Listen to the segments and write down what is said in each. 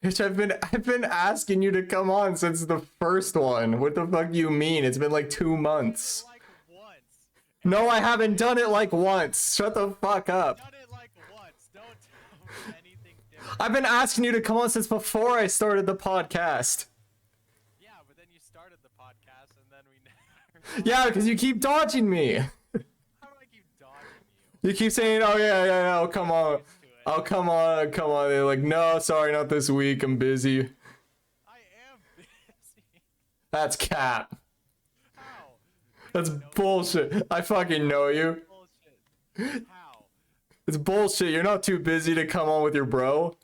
Bitch, I've been asking you to come on since the first one. What the fuck do you mean? It's been like 2 months. Like once. No, I haven't done it like once. Shut the fuck up. Done it like once. Don't tell me anything different. I've been asking you to come on since before I started the podcast. Yeah, but then you started the podcast and then we never. Yeah, because you keep dodging me. How do I keep dodging you? You keep saying, oh yeah, oh come on. Oh, come on. They're like, no, sorry, not this week. I'm busy. I am busy. That's cap. How? That's bullshit. I fucking know you. Bullshit. How? It's bullshit. You're not too busy to come on with your bro.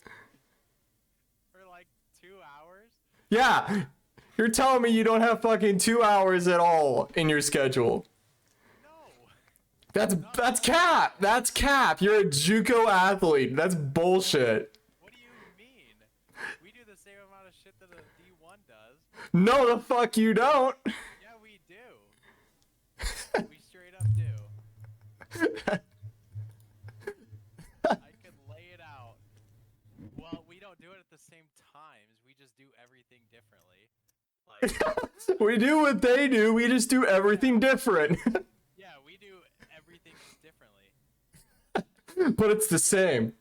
For like 2 hours? Yeah. You're telling me you don't have fucking 2 hours at all in your schedule. That's cap. That's cap. You're a JUCO athlete. That's bullshit. What do you mean? We do the same amount of shit that a D1 does. No, the fuck you don't. Yeah, we do. We straight up do. I could lay it out. Well, we don't do it at the same times. We just do everything differently. Like, We do what they do. We just do everything different. yeah, we do everything differently. But it's the same.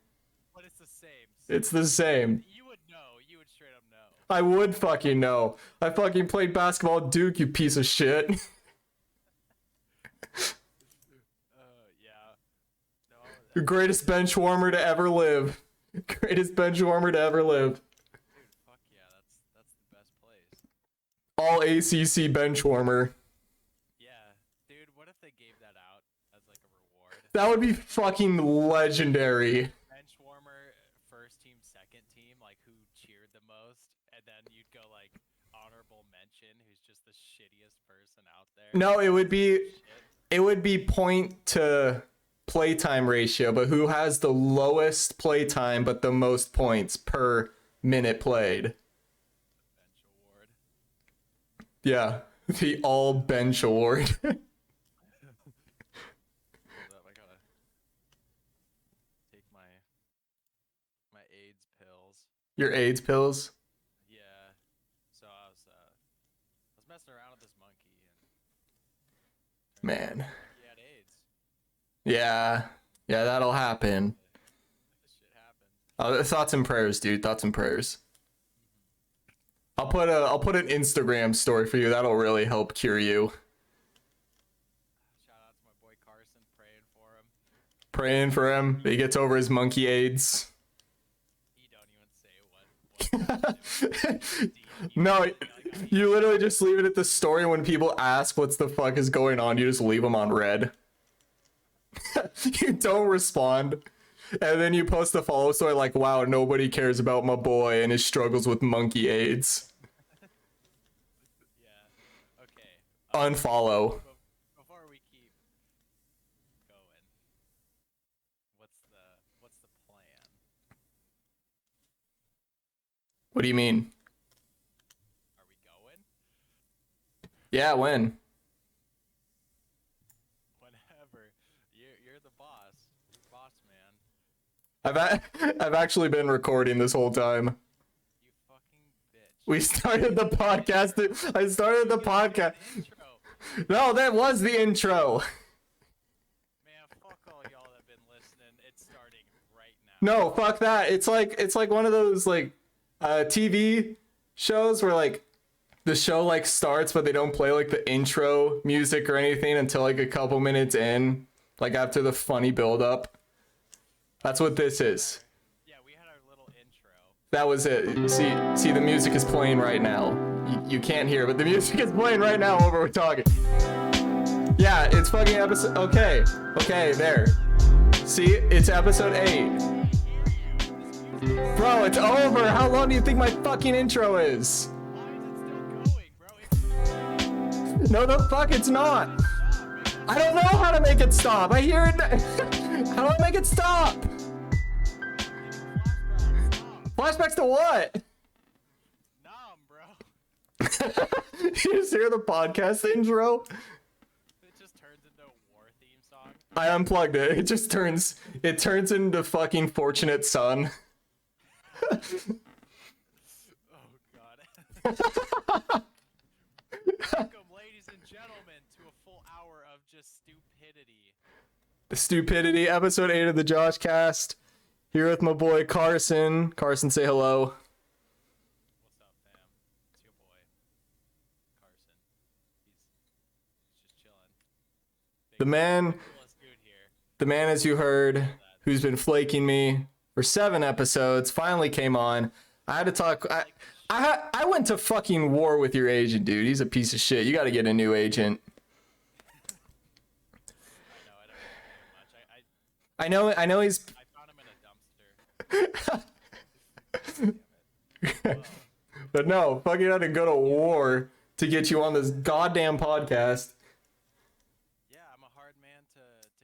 But it's the same. It's the same. You would know. You would straight up know. I would fucking know. I fucking played basketball at Duke, you piece of shit. Yeah. No. Your greatest bench warmer to ever live. Greatest bench warmer to ever live. Dude, fuck yeah. That's the best place. All ACC bench warmer. Yeah. Dude, what if they gave that out as like a reward? That would be fucking legendary. Bench warmer, first team, second team, like who cheered the most, and then you'd go like honorable mention, who's just the shittiest person out there. No, it would be Shit. it would be point to playtime ratio, but who has the lowest playtime but the most points per minute played? Bench award. Yeah, the all bench award. Hold up, I gotta take my AIDS pills. Your AIDS pills? Yeah. So I was messing around with this monkey and Man. he had AIDS. Yeah, that'll happen. This shit happened. Thoughts and prayers, dude. Thoughts and prayers. I'll put an Instagram story for you. That'll really help cure you. Shout out to my boy Clarson, praying for him. Praying for him. That he gets over his monkey AIDS. He don't even say what No, you literally just leave it at the story. When people ask what's the fuck is going on, you just leave them on red. You don't respond. And then you post a follow story like, wow, nobody cares about my boy and his struggles with monkey AIDS. Yeah. Okay. Unfollow. Before we keep going, what's the plan? What do you mean? Are we going? Yeah, when? Whenever. You're the boss. You're boss man. I've actually been recording this whole time. You fucking bitch. We started the podcast. I started the podcast. Intro. No, that was the intro. Man, fuck all y'all that have been listening. It's starting right now. No, fuck that. It's like one of those like TV shows where like the show like starts but they don't play like the intro music or anything until like a couple minutes in, like after the funny build up. That's what this is. Yeah, we had our little intro. That was it. See, the music is playing right now. You can't hear, but the music is playing right now while we're talking. Yeah, it's fucking episode. Okay, there. See, it's episode 8. Bro, it's over. How long do you think my fucking intro is? Why is it still going, bro? No, the fuck, it's not. I don't know how to make it stop. I hear it. How do I make it stop? Flashbacks to what? Nom, bro. You just hear the podcast intro? It just turns into a war theme song. I unplugged it. It turns into fucking Fortunate Son. Welcome, ladies and gentlemen, to a full hour of just stupidity. Stupidity, episode 8 of the JoshCast. Here with my boy Clarson. Clarson, say hello. What's up, fam? It's your boy, Clarson. He's just chilling. The man, Coolest dude here. the man, as you heard, who's been flaking me for 7 episodes, finally came on. I had to talk. I went to fucking war with your agent, dude. He's a piece of shit. You got to get a new agent. I know, I don't really do much. I know he's. I found him in a dumpster. Damn it. But no, fucking had to go to war to get you on this goddamn podcast. Yeah, I'm a hard man to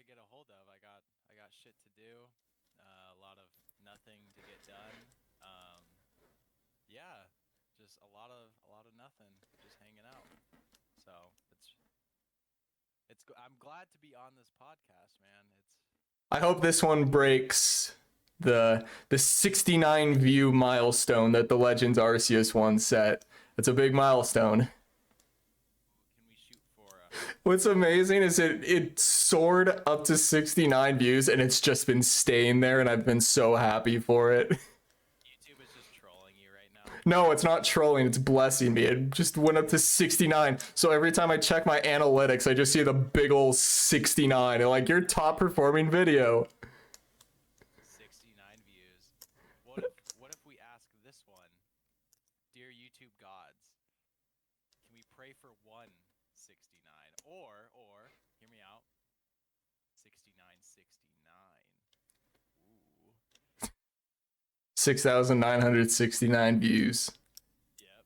get a hold of. I got shit to do. A lot of nothing to get done. Yeah, just a lot of nothing, just hanging out. So I'm glad to be on this podcast, man. I hope this one breaks the 69 view milestone that the Legends Arceus one set. It's a big milestone. Can we shoot for? What's amazing is it soared up to 69 views and it's just been staying there, and I've been so happy for it. YouTube is just trolling you right now. No, it's not trolling, it's blessing me. It just went up to 69. So every time I check my analytics, I just see the big ol' 69 and like your top performing video. 69 views. What if we ask this one? Dear YouTube gods, can we pray for 169? Or hear me out. 6969. Ooh. 6,969 views. Yep.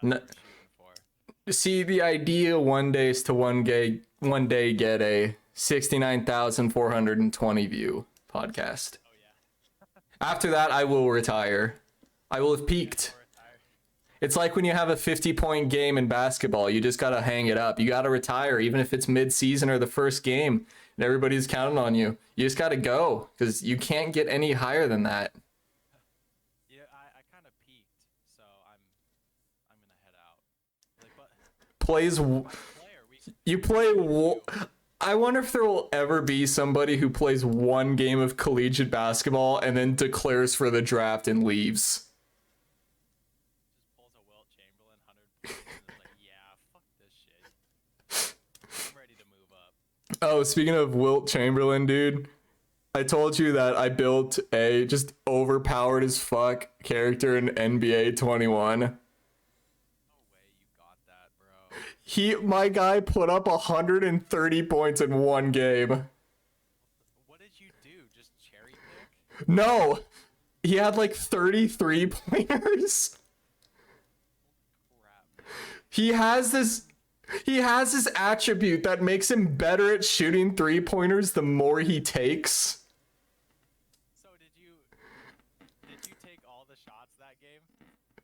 That's what we're shooting for. See, the idea one day is to one day get a 69,420 view podcast. Oh yeah. After that, I will retire. I will have peaked. We're retired. It's like when you have a 50-point game in basketball, you just gotta hang it up. You gotta retire, even if it's mid-season or the first game, and everybody's counting on you. You just gotta go, because you can't get any higher than that. Yeah, I kind of peaked, so I'm gonna head out. Like, but Plays. my player, You play. I wonder if there will ever be somebody who plays one game of collegiate basketball and then declares for the draft and leaves. just pulls a Wilt Chamberlain 100 points and is like, yeah, fuck this shit. I'm ready to move up. Oh, speaking of Wilt Chamberlain, dude, I told you that I built a just overpowered as fuck character in NBA 21. No way you got that, bro. My guy put up 130 points in one game. What did you do? Just cherry pick? No, he had like 33 pointers. Crap. He has this attribute that makes him better at shooting 3-pointers the more he takes. So did you take all the shots that game?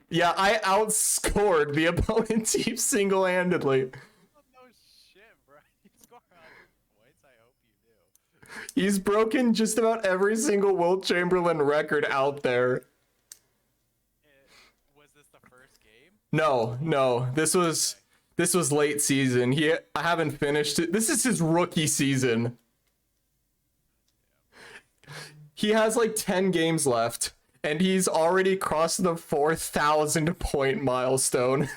Yeah, I outscored the opponent team single-handedly. Oh, no shit, bro. You score 100 points? I hope you do. He's broken just about every single Wilt Chamberlain record out there. Was this the first game? No, this was late season. I haven't finished it. This is his rookie season. He has like 10 games left, and he's already crossed the 4,000 point milestone. Dude,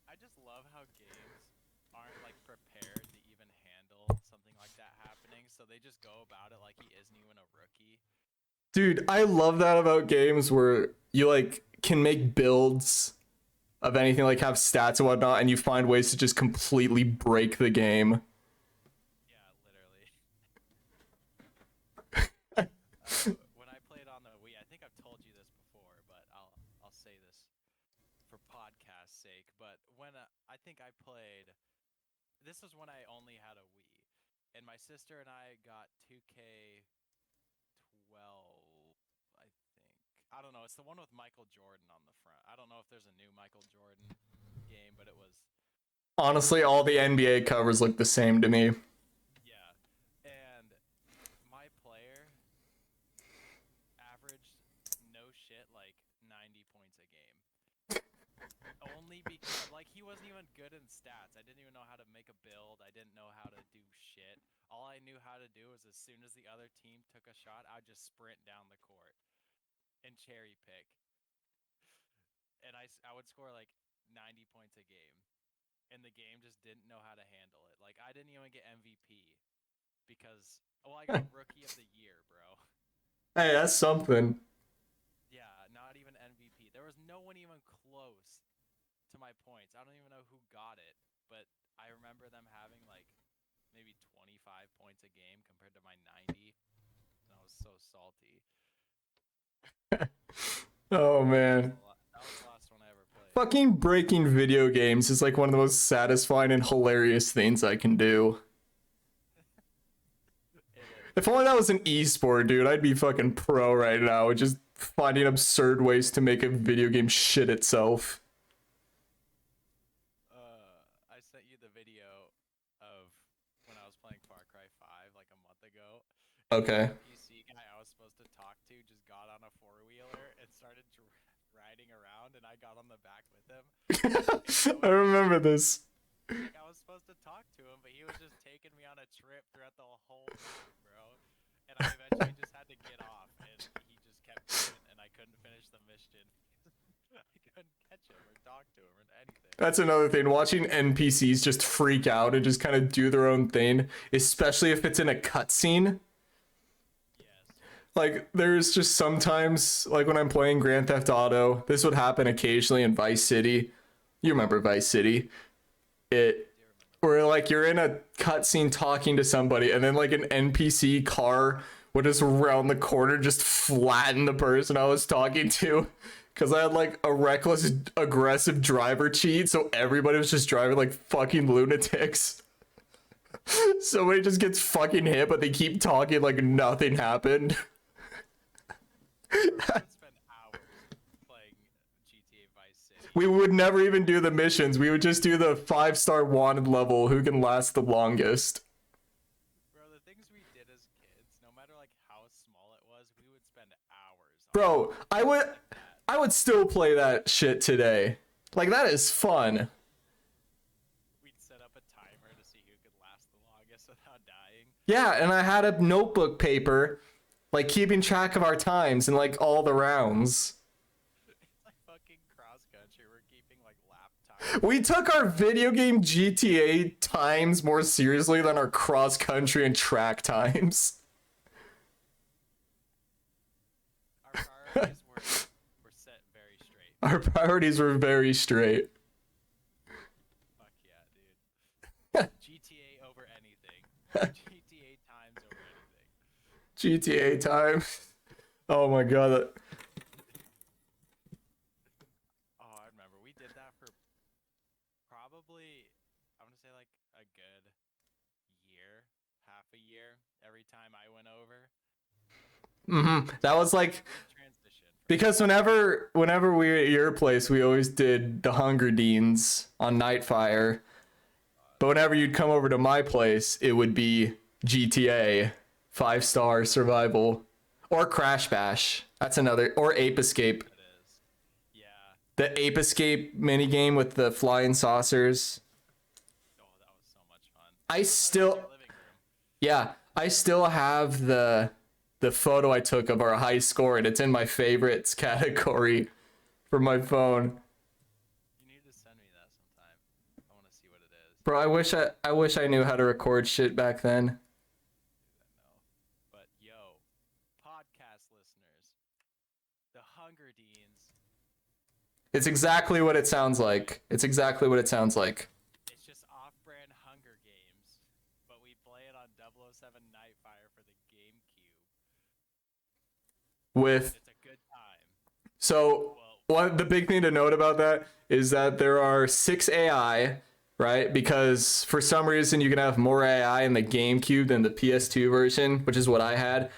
I just love how games aren't like prepared to even handle something like that happening, so they just go about it like he isn't even a rookie. Dude, I love that about games where you like can make builds of anything, like have stats and whatnot, and you find ways to just completely break the game. Yeah, literally. When I played on the Wii, I think I've told you this before, but I'll say this for podcast sake. But when I think I played, this was when I only had a Wii, and my sister and I got 2K12. I think. I don't know. It's the one with Michael Jordan on the front. I don't know if there's a new Michael Jordan game, but it was. Honestly, all the NBA covers look the same to me. Yeah, and my player averaged no shit like 90 points a game. Only because like he wasn't even good in stats. I didn't even know how to make a build. I didn't know how to do shit. All I knew how to do was as soon as the other team took a shot, I'd just sprint down the court and cherry pick. And I would score like 90 points a game. And the game just didn't know how to handle it. Like I didn't even get MVP because I got rookie of the year, bro. Hey, that's something. Yeah, not even MVP. There was no one even close to my points. I don't even know who got it, but I remember them having like maybe 25 points a game compared to my 90, and I was so salty. Oh man. That was the last one I ever played. Fucking breaking video games is like one of the most satisfying and hilarious things I can do. It is. If only that was an esport, dude, I'd be fucking pro right now, just finding absurd ways to make a video game shit itself. I sent you the video of when I was playing Far Cry 5 like a month ago, and the Okay. NPC guy I was supposed to talk to just got on a four-wheeler and started riding around, and I got on the back with him. I remember this. Like I was supposed to talk to him, but he was just taking me on a trip throughout the whole map, bro. And I eventually just had to get off, and he just kept going, and I couldn't finish the mission. I couldn't catch him or talk to him or anything. That's another thing. Watching NPCs just freak out and just kind of do their own thing, especially if it's in a cutscene. Yes. Like, there's just sometimes, like when I'm playing Grand Theft Auto, this would happen occasionally in Vice City. You remember Vice City? It I do remember where like you're in a cutscene talking to somebody, and then like an NPC car would just round the corner, just flatten the person I was talking to, because I had like a reckless, aggressive driver cheat, so everybody was just driving like fucking lunatics. Somebody just gets fucking hit, but they keep talking like nothing happened. we would spend hours playing GTA Vice City. We would never even do the missions. We would just do the 5-star wanted level. Who can last the longest? Bro, the things we did as kids, no matter like how small it was, we would spend hours on Bro, I would like that. I would still play that shit today. Like that is fun. We'd set up a timer to see who could last the longest without dying. Yeah, and I had a notebook paper like keeping track of our times and like all the rounds. It's like fucking cross country. We're keeping like lap time. We took our video game GTA times more seriously than our cross country and track times. Our priorities were set very straight. Our priorities were very straight. Fuck yeah, dude. GTA over anything. GTA times over anything. GTA time. Oh my god. Oh, I remember we did that for probably I want to say like a good year, half a year every time I went over. That was like Transition from because whenever we were at your place, we always did the Hunger Deans on Nightfire. But whenever you'd come over to my place, it would be GTA, 5-star survival, or Crash Bash. That's another, or Ape Escape. it is. Yeah. The Ape Escape minigame with the flying saucers. Oh, that was so much fun. I Put it in still, your living room. yeah, I still have the photo I took of our high score, and it's in my favorites category for my phone. You need to send me that sometime. I want to see what it is. Bro, I wish I knew how to record shit back then. Dude, I know. But yo, podcast listeners, the Hunger Deans. It's exactly what it sounds like. It's exactly what it sounds like. It's just off-brand Hunger Games, but we play it on 007 Nightfire for the GameCube. With It's a good time. so Well, the big thing to note about that is that there are 6 AI, right? Because for some reason you can have more AI in the GameCube than the PS2 version, which is what I had.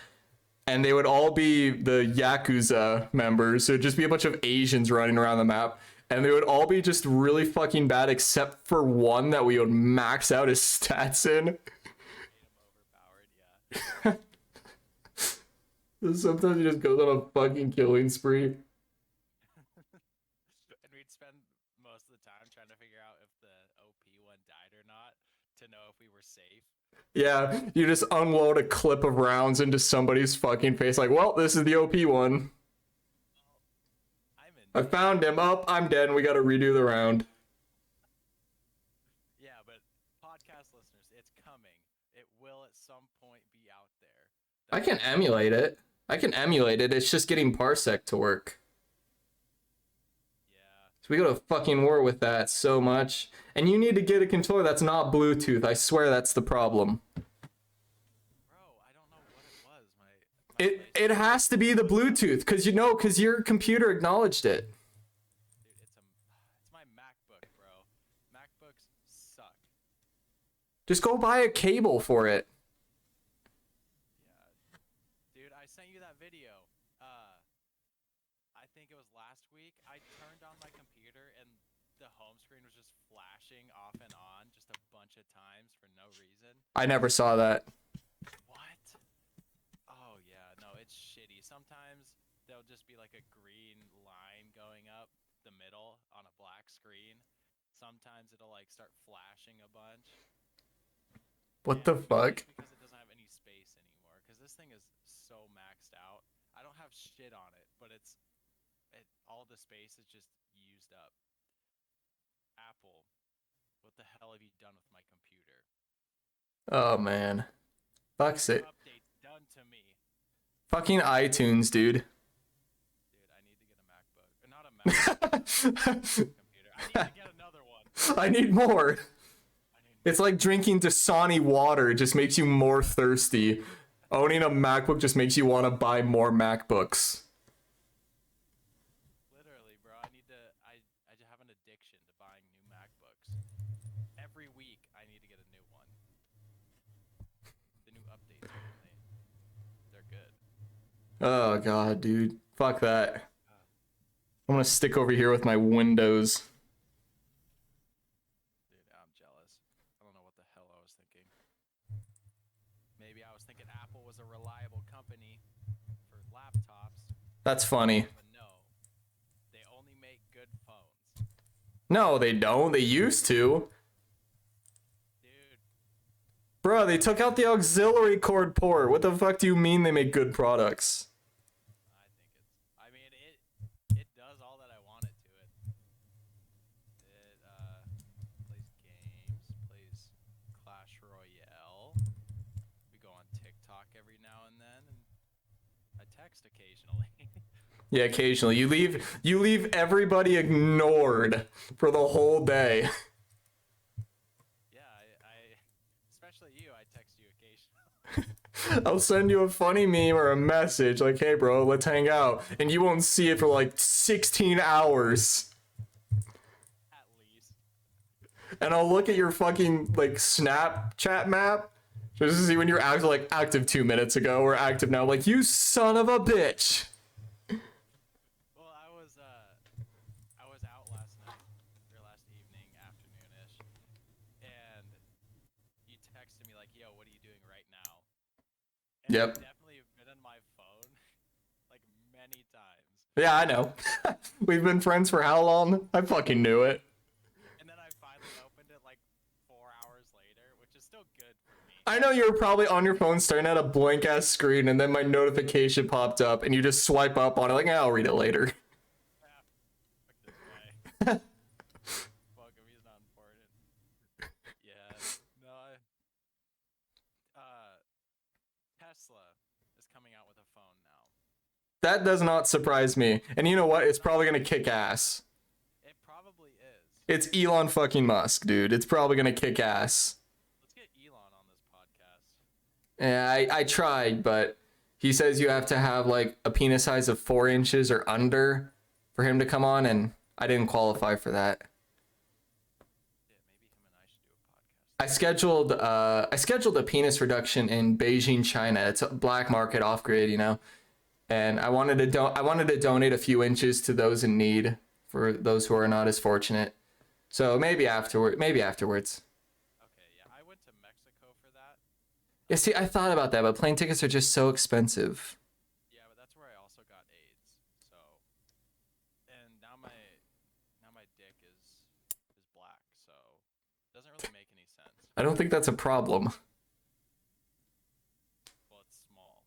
And they would all be the Yakuza members. So it'd just be a bunch of Asians running around the map. And they would all be just really fucking bad, except for one that we would max out his stats in. made him overpowered, yeah. Sometimes he just goes on a fucking killing spree. And we'd spend most of the time trying to figure out if the OP one died or not to know if we were safe. Yeah, you just unload a clip of rounds into somebody's fucking face, like, well, this is the OP one. I'm in. I found him. Up, I'm dead, and we gotta redo the round. Yeah, but podcast listeners, it's coming. It will at some point be out there. I can emulate it. It's just getting Parsec to work. Yeah. So we go to fucking war with that so much. And you need to get a controller that's not Bluetooth. I swear that's the problem. Bro, I don't know what it was. My It has to be the Bluetooth, because your computer acknowledged it. dude, it's my MacBook, bro. MacBooks suck. Just go buy a cable for it. Yeah. Dude, I sent you that video. I think it was last week. I turned on my computer and the home screen was just flashing off and on just a bunch of times for no reason. I never saw that. What? Oh yeah, no, it's shitty. Sometimes there'll just be like a green line going up the middle on a black screen. Sometimes it'll like start flashing a bunch. What the fuck? It's because it doesn't have any space anymore. Because this thing is so maxed out. I don't have shit on it, but all the space is just used up. Apple, what the hell have you done with my computer? Oh, man. Fuck's it. Updates done to me. Fucking iTunes, dude. Dude, I need to get a MacBook. Not a MacBook. Computer. I need to get another one. I need more. I need It's like drinking Dasani water. It just makes you more thirsty. Owning a MacBook just makes you want to buy more MacBooks. Literally, bro. I just have an addiction to buying new MacBooks. Every week, I need to get a new one. The new updates, they're good. Oh, God, dude. Fuck that. I'm gonna stick over here with my Windows. Dude, I'm jealous. I don't know what the hell I was thinking. Maybe I was thinking Apple was a reliable company for laptops. That's funny. But no, they only make good phones. No, they don't. They used to. Dude, Bro, they took out the auxiliary cord port. What the fuck do you mean they make good products? I mean, it does all that I want it to. It plays games, plays Clash Royale. We go on TikTok every now and then, and I text occasionally. Yeah, occasionally. You leave everybody ignored for the whole day. Yeah, I especially you, I text you occasionally. I'll send you a funny meme or a message like, hey bro, let's hang out. And you won't see it for like 16 hours. At least. And I'll look at your fucking like Snapchat map just to see when you're active 2 minutes ago or active now. Like, you son of a bitch. Well, I was out last night, or last evening, afternoonish, and you texted me like, yo, what are you doing right now? And Yep. I've definitely been on my phone, like, many times. Yeah, I know. We've been friends for how long? I fucking knew it. And then I finally opened it, like, 4 hours later, which is still good for me. I know you were probably on your phone staring at a blank ass screen and then my notification popped up and you just swipe up on it like, I'll read it later. Yeah, fuck this guy. Fuck him, he's not important. Yeah, no, Tesla is coming out with a phone now. That does not surprise me. And you know what? It's probably gonna kick ass. It probably is. It's Elon fucking Musk, dude. It's probably gonna kick ass. Let's get Elon on this podcast. Yeah, I tried, but he says you have to have like a penis size of 4 inches or under for him to come on, and I didn't qualify for that. Yeah, maybe him and I should do a podcast. I scheduled a penis reduction in Beijing, China. It's a black market off grid, you know. And I wanted to donate a few inches to those in need, for those who are not as fortunate. So maybe afterwards. Okay, yeah, I went to Mexico for that. Yeah, see, I thought about that, but plane tickets are just so expensive. Yeah, but that's where I also got AIDS. So, and now dick is black, so it doesn't really make any sense. I don't think that's a problem. Well, it's small.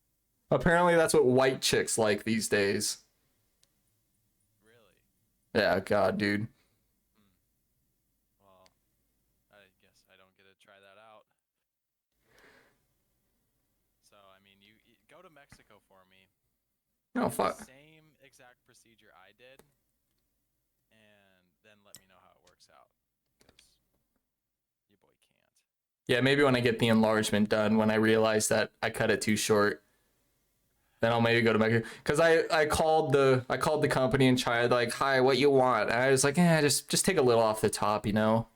Apparently that's what white chicks like these days. Really? Yeah, God, dude. Well, I guess I don't get to try that out. So, I mean, you go to Mexico for me. Oh, Do fuck. the same exact procedure I did, and then let me know how it works out, because your boy can't. Yeah, maybe when I get the enlargement done, when I realize that I cut it too short, then I'll maybe go to Mexico. Cause I called the company in China, like, hi, what you want? And I was like, just take a little off the top, you know?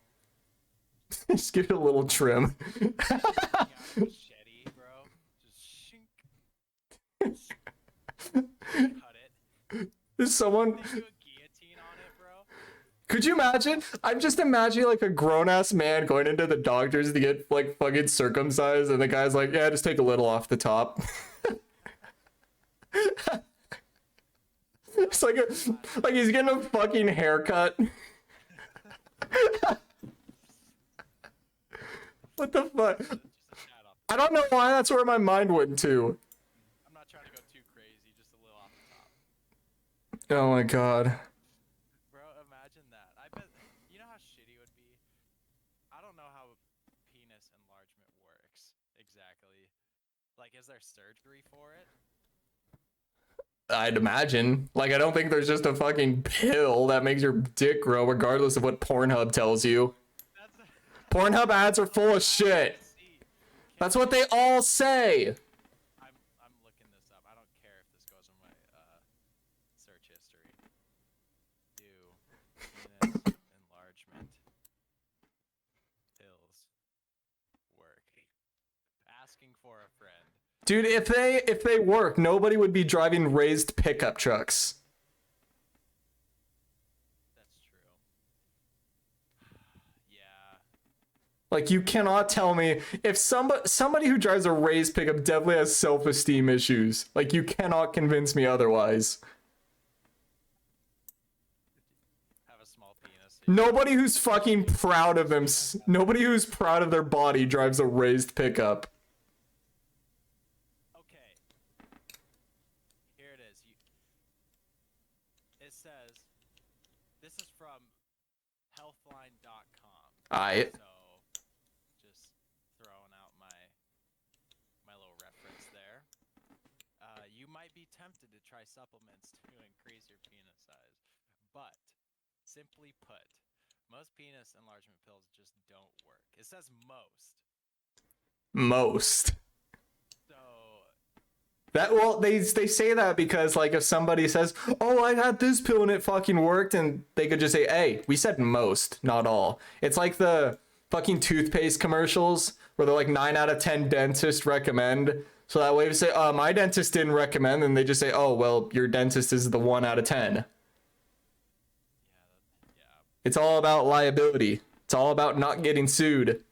Just give it a little trim. Taking out a machete, bro. Just shink. Cut it. Is someone? They do a guillotine on it, bro. Could you imagine? I'm just imagining like a grown ass man going into the doctors to get like fucking circumcised, and the guy's like, yeah, just take a little off the top. It's like he's getting a fucking haircut. What the fuck? Just a tad off. I don't know why that's where my mind went to. I'm not trying to go too crazy, just a little off the top. Oh my god. Bro, imagine that. I bet, you know how shitty it would be? I don't know how penis enlargement works exactly. Like, is there surgery for it? I'd imagine. Like, I don't think there's just a fucking pill that makes your dick grow, regardless of what Pornhub tells you. Pornhub ads are full of shit. That's what they all say. I'm looking this up. I don't care if this goes in my search history. Do penis enlargement pills work? Asking for a friend. Dude, if they work, nobody would be driving raised pickup trucks. That's true. Yeah. Like, you cannot tell me if somebody who drives a raised pickup definitely has self-esteem issues. Like, you cannot convince me otherwise. Have a small penis. Nobody who's fucking proud of them, nobody who's proud of their body drives a raised pickup. Okay. Here it is. It says, this is from healthline.com. Aight. So, just throwing out my little reference there. You might be tempted to try supplements to increase your penis size, but simply put, most penis enlargement pills just don't work. It says most. Most. So, Well, they say that because, like, if somebody says, oh, I had this pill and it fucking worked, and they could just say, hey, we said most, not all. It's like the fucking toothpaste commercials where they're like 9 out of 10 dentists recommend. So that way, if you say, my dentist didn't recommend, then they just say, oh, well, your dentist is the 1 out of 10. yeah. It's all about liability. It's all about not getting sued. It's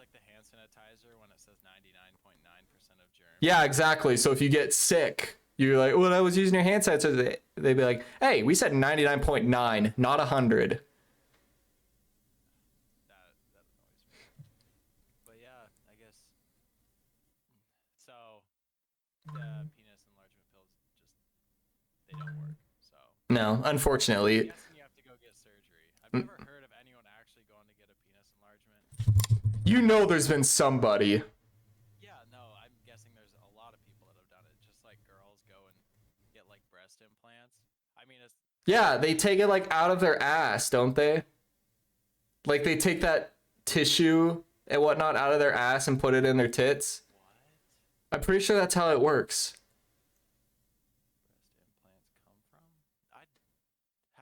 like the hand sanitizer when it says 99.9% of germs. Yeah, exactly. So if you get sick, you're like, well, I was using your hand sanitizer. They'd be like, hey, we said 99.9, not 100. That annoys me. But yeah, I guess. So, the penis enlargement pills they don't work. So, No, I'm unfortunately. guessing you have to go get surgery. I've never heard of anyone actually going to get a penis enlargement. You know there's been somebody. Yeah, no, I'm guessing there's a lot of people that have done it. Just like girls go and get like breast implants. I mean, it's Yeah, they take it like out of their ass, don't they? Like they take that tissue and whatnot out of their ass and put it in their tits. what? I'm pretty sure that's how it works. Breast implants come from? I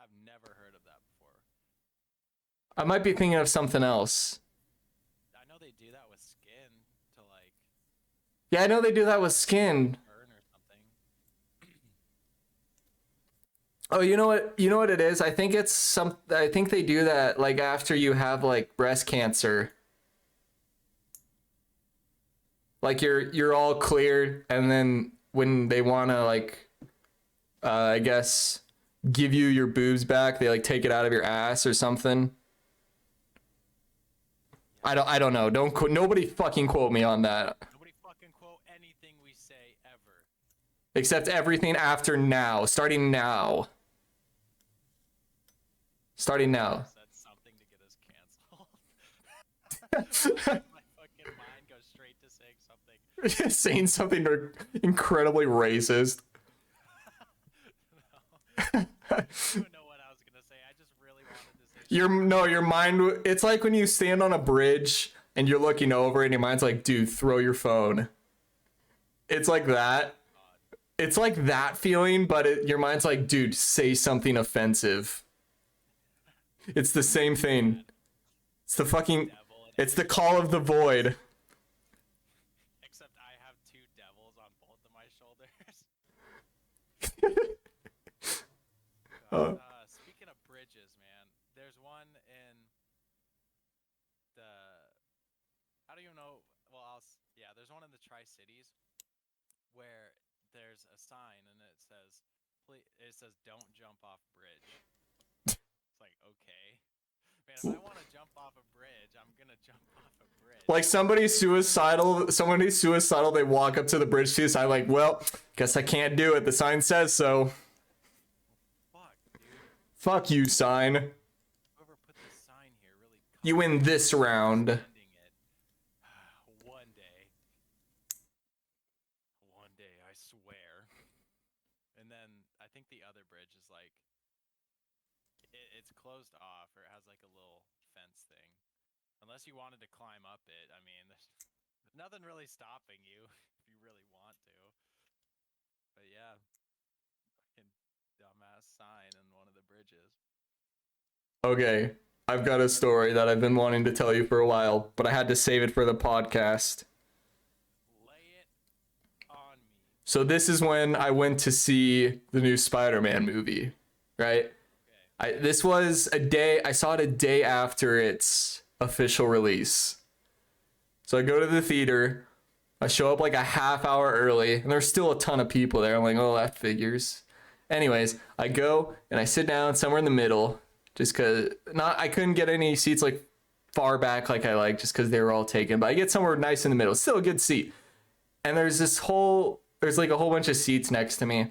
have never heard of that before. I might be thinking of something else. I know they do that with skin to like Yeah, I know they do that with skin. burn or something. Oh, you know what? You know what it is? I think I think they do that like after you have like breast cancer. Like you're all cleared, and then when they want to like I guess give you your boobs back. They like take it out of your ass or something. I don't know. Nobody fucking quote me on that. Nobody fucking quote anything we say ever. Except everything after now. Starting now. Starting now. Said something to get us canceled. My fucking mind goes straight to saying something. Saying something incredibly racist. No. I don't even know what I was gonna say. I just really wanted to say Your mind, it's like when you stand on a bridge and you're looking over and your mind's like, dude, throw your phone. It's like that. It's like that feeling, but your mind's like, dude, say something offensive. It's the same thing. It's the fucking, it's the call of the void. Except I have two devils on both of my shoulders. Speaking of bridges, man, there's one in the, I don't even know, well, yeah, there's one in the Tri-Cities where there's a sign and it says, don't jump off bridge. It's like, okay. Man, if I want to jump off a bridge, I'm gonna jump off a bridge. Like somebody's suicidal, they walk up to the bridge to the side like, well, guess I can't do it. The sign says so. Fuck you, sign. Whoever put this sign here really. You win this round. One day, I swear. And then I think the other bridge is like, it's closed off, or it has like a little fence thing. Unless you wanted to climb up it, I mean, there's nothing really stopping you if you really want to. But yeah. Dumbass sign in one of the bridges. Okay, I've got a story that I've been wanting to tell you for a while, but I had to save it for the podcast. Lay it on me. So this is when I went to see the new Spider-Man movie, right? Okay. This was I saw it a day after its official release. So I go to the theater, I show up like a half hour early, and there's still a ton of people there. I'm like, oh, that figures. Anyways, I go and I sit down somewhere in the middle, just cause I couldn't get any seats like far back like I like, just cause they were all taken. But I get somewhere nice in the middle, still a good seat. And there's like a whole bunch of seats next to me.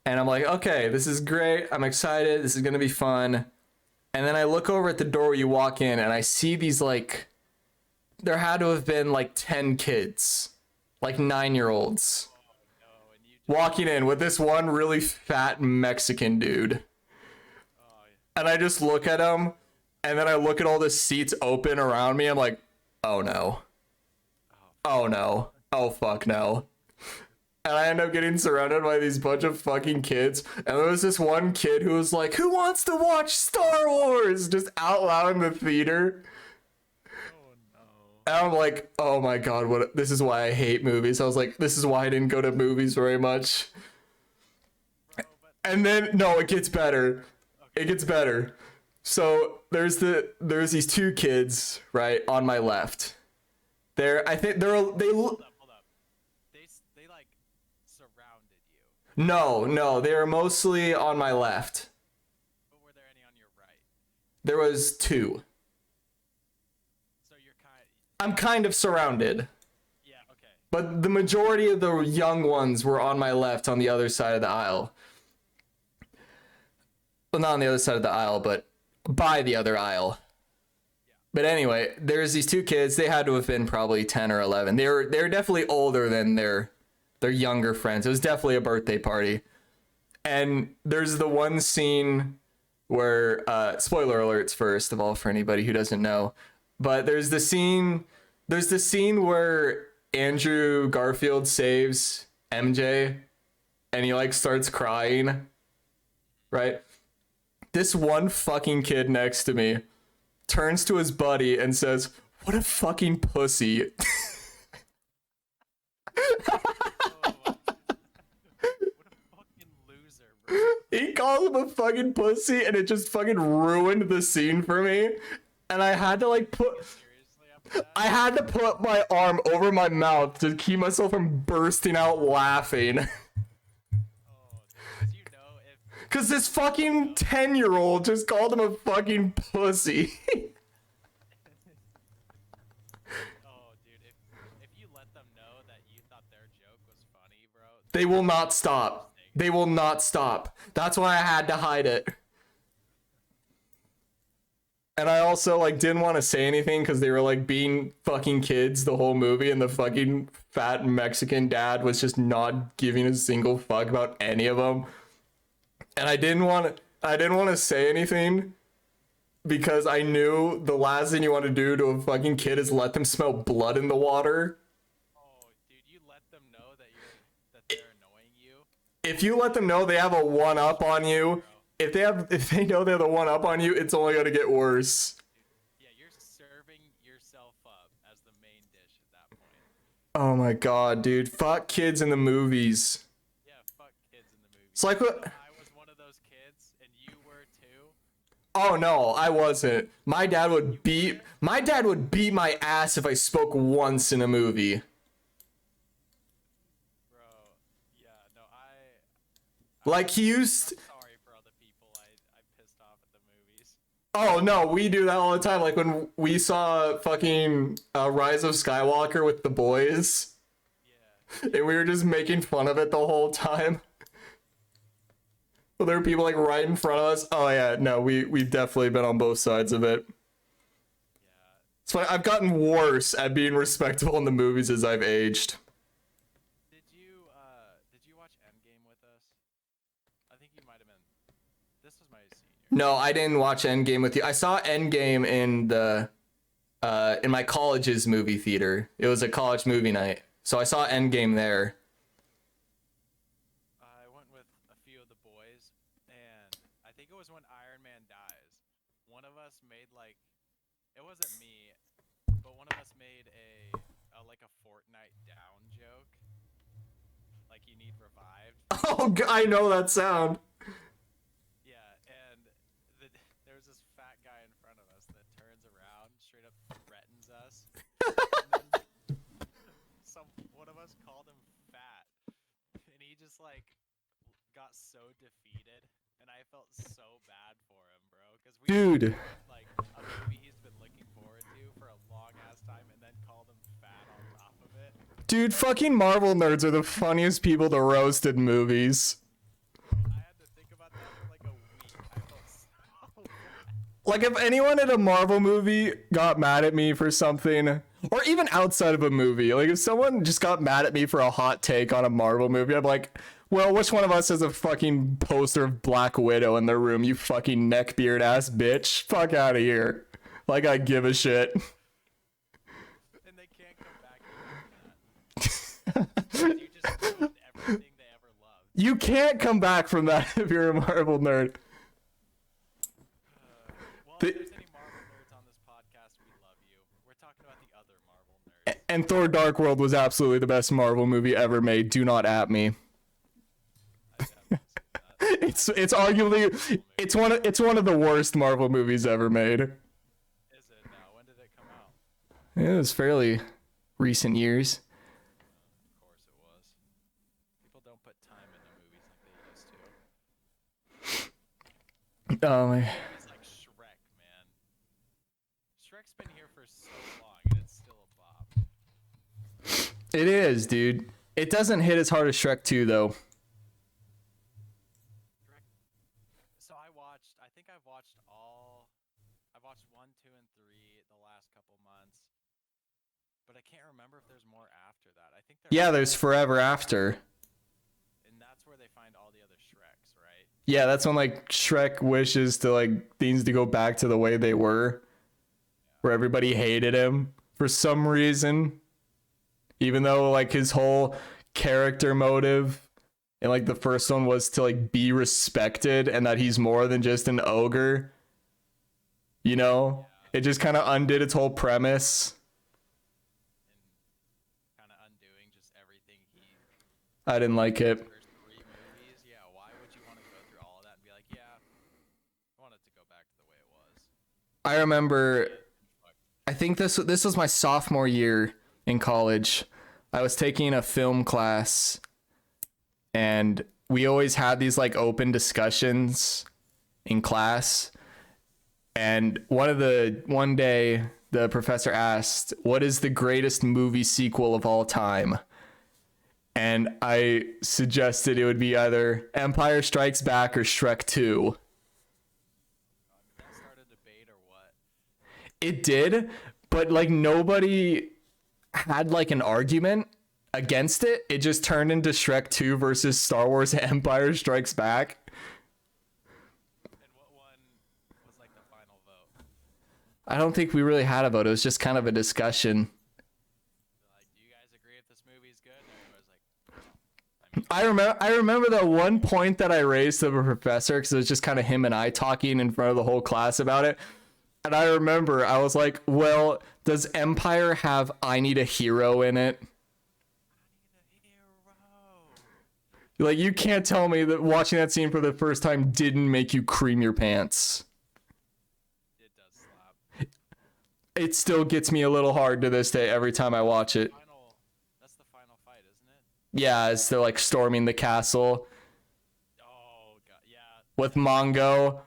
And I'm like, okay, this is great. I'm excited. This is gonna be fun. And then I look over at the door where you walk in, and I see these like, there had to have been like 10 kids, like 9-year-olds. Walking in with this one really fat Mexican dude. And I just look at him, and then I look at all the seats open around me. I'm like, oh no. Oh no. Oh fuck no. And I end up getting surrounded by these bunch of fucking kids. And there was this one kid who was like, who wants to watch Star Wars? Just out loud in the theater. And I'm like, oh my god, this is why I hate movies. I was like, this is why I didn't go to movies very much. And then, no, it gets better. It gets better. So there's these two kids, right, on my left. They like surrounded you. No, they were mostly on my left. But were there any on your right? There was two. I'm kind of surrounded. Yeah, okay. But the majority of the young ones were on my left on the other side of the aisle. Well, not on the other side of the aisle, but by the other aisle. Yeah. But anyway, there's these two kids. They had to have been probably 10 or 11. They were definitely older than their younger friends. It was definitely a birthday party. And there's the one scene where, spoiler alerts first of all for anybody who doesn't know, but there's the scene where Andrew Garfield saves MJ and he like starts crying, right? This one fucking kid next to me turns to his buddy and says, "What a fucking pussy." He calls him a fucking pussy, and it just fucking ruined the scene for me. And I had to like put my arm over my mouth to keep myself from bursting out laughing. Oh, did you know Because this fucking 10-year-old just called him a fucking pussy. Oh, dude, if you let them know that you thought their joke was funny, bro, They will not stop. They will not stop. That's why I had to hide it. And I also like didn't want to say anything because they were like being fucking kids the whole movie, and the fucking fat Mexican dad was just not giving a single fuck about any of them. And I didn't want to say anything because I knew the last thing you want to do to a fucking kid is let them smell blood in the water. oh, dude, you let them know that they're annoying you. If you let them know they have a one up on you, if they know they have the one up on you, it's only gonna get worse. Yeah, you're serving yourself up as the main dish at that point. Oh my god, dude. Fuck kids in the movies. Yeah, fuck kids in the movies. It's like what? I was one of those kids, and you were too. Oh no, I wasn't. My dad would beat my ass if I spoke once in a movie. Bro, yeah, no, Like he used. I'm sorry for all the people I pissed off at the movies. Oh no, we do that all the time. Like when we saw fucking Rise of Skywalker with the boys, Yeah. and we were just making fun of it the whole time. Well, there were people like right in front of us. Oh yeah, no, we've definitely been on both sides of it. Yeah. It's funny, I've gotten worse at being respectable in the movies as I've aged. Did you watch Endgame with us? I think you might have been. This was my senior. No, I didn't watch Endgame with you. I saw Endgame in my college's movie theater. It was a college movie night, so I saw Endgame there. I went with a few of the boys, and I think it was when Iron Man dies. One of us made like, it wasn't me, but one of us made a like a Fortnite down joke. Like you need revived. Oh, I know that sound. Yeah, and there was this fat guy in front of us that turns around, straight up threatens us. And then one of us called him fat, and he just like got so defeated, and I felt so bad for him, bro. Because we Dude. like a movie he's been looking forward to for a long ass time, and then called him fat on top of it. Dude, fucking Marvel nerds are the funniest people to roast in movies. I had to think about that for like a week. I felt so bad. Like, if anyone in a Marvel movie got mad at me for something, or even outside of a movie, like if someone just got mad at me for a hot take on a Marvel movie, I'm like, well, which one of us has a fucking poster of Black Widow in their room, you fucking neckbeard ass bitch? Fuck out of here. Like, I give a shit. And they can't come back from that. You just ruined everything they ever loved. You can't come back from that if you're a Marvel nerd. Well, if there's any Marvel nerds on this podcast, we love you. We're talking about the other Marvel nerds. And Thor Dark World was absolutely the best Marvel movie ever made. Do not at me. I definitely see that. It's arguably it's one of the worst Marvel movies ever made. Is it now? When did it come out? It was fairly recent years. Of course it was. People don't put time into movies like they used to. Oh my. It's like Shrek, man. Shrek's been here for so long, and it's still a bop. It is, dude. It doesn't hit as hard as Shrek 2 though. So I think I've watched 1, 2, and 3 the last couple months. But I can't remember if there's more after that. I think Yeah, there's Forever After. and that's where they find all the other Shreks, right? Yeah, that's when like Shrek wishes to like things to go back to the way they were, where everybody hated him for some reason, even though like his whole character motive in like the first one was to like be respected and that he's more than just an ogre. You know, it just kind of undid its whole premise. And kind of undoing just everything he I didn't like it. first 3 movies. Yeah, why would you want to go through all of that and be like, yeah, I want it to go back to the way it was? I remember, I think this was my sophomore year in college. I was taking a film class, and we always had these like open discussions in class. And one day the professor asked, what is the greatest movie sequel of all time? And I suggested it would be either Empire Strikes Back or Shrek 2. That started a debate or what? It did, but like nobody had like an argument against it. It just turned into Shrek 2 versus Star Wars Empire Strikes Back. And what one was like the final vote? I don't think we really had a vote. It was just kind of a discussion. Like, do you guys agree if this movie is good? And everyone was like, I remember the one point that I raised to the professor because it was just kind of him and I talking in front of the whole class about it. And I remember I was like, well, does Empire have I Need a Hero in it? Like, you can't tell me that watching that scene for the first time didn't make you cream your pants. it does slap. It still gets me a little hard to this day every time I watch it. That's the final fight, isn't it? Yeah, as they're like storming the castle Oh god, yeah. with Mongo.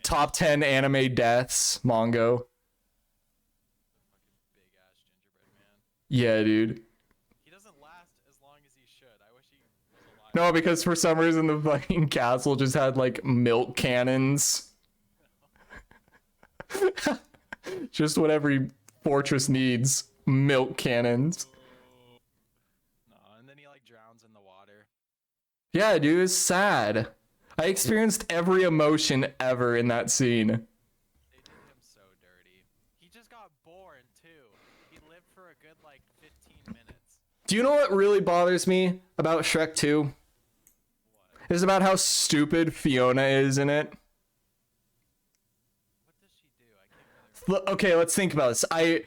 Top 10 anime deaths, Mongo. Fucking big ass gingerbread man. Yeah, dude. He doesn't last as long as he should. I wish he was alive. No, because for some reason the fucking castle just had like milk cannons. Just what every fortress needs. Milk cannons. No, and then he like drowns in the water. Yeah, dude, it's sad. I experienced every emotion ever in that scene. They did him so dirty. He just got born too. He lived for a good like 15 minutes. Do you know what really bothers me about Shrek 2? What? Is about how stupid Fiona is in it. What does she do? I can't really. Okay, let's think about this. I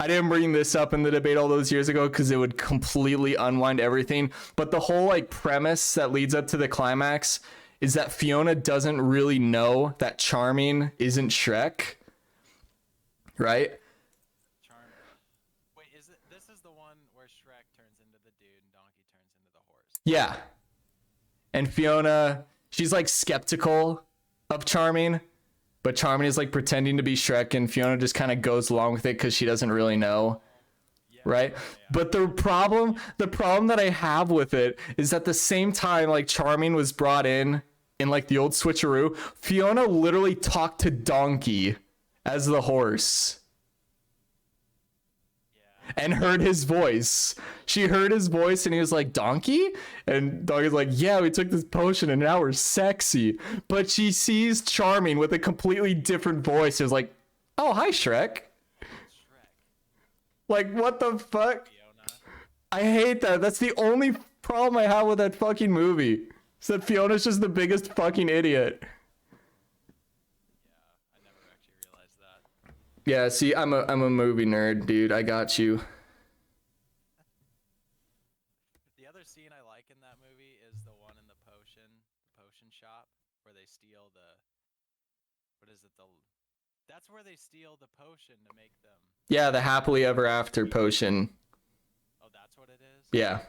didn't bring this up in the debate all those years ago because it would completely unwind everything. But the whole like premise that leads up to the climax is that Fiona doesn't really know that Charming isn't Shrek. Right? Charm. Wait, is it? This is the one where Shrek turns into the dude and Donkey turns into the horse. Yeah. And Fiona, she's like skeptical of Charming, but Charming is like pretending to be Shrek, and Fiona just kind of goes along with it because she doesn't really know. Yeah, Right? yeah. But the problem that I have with it is at the same time like Charming was brought in like the old switcheroo, Fiona literally talked to Donkey as the horse Yeah. and heard his voice. She heard his voice and he was like, Donkey? And Donkey's like, yeah, we took this potion and now we're sexy. But she sees Charming with a completely different voice. It was like, oh, hi, Shrek. Shrek. Like, what the fuck? Fiona. I hate that. That's the only problem I have with that fucking movie. Is that Fiona's just the biggest fucking idiot. Yeah, I never actually realized that. Yeah, see, I'm a movie nerd, dude. I got you. The other scene I like in that movie is the one in the potion shop where they steal the. What is it? That's where they steal the potion to make them. Yeah, the happily ever after potion. Oh, that's what it is. Yeah. Yeah.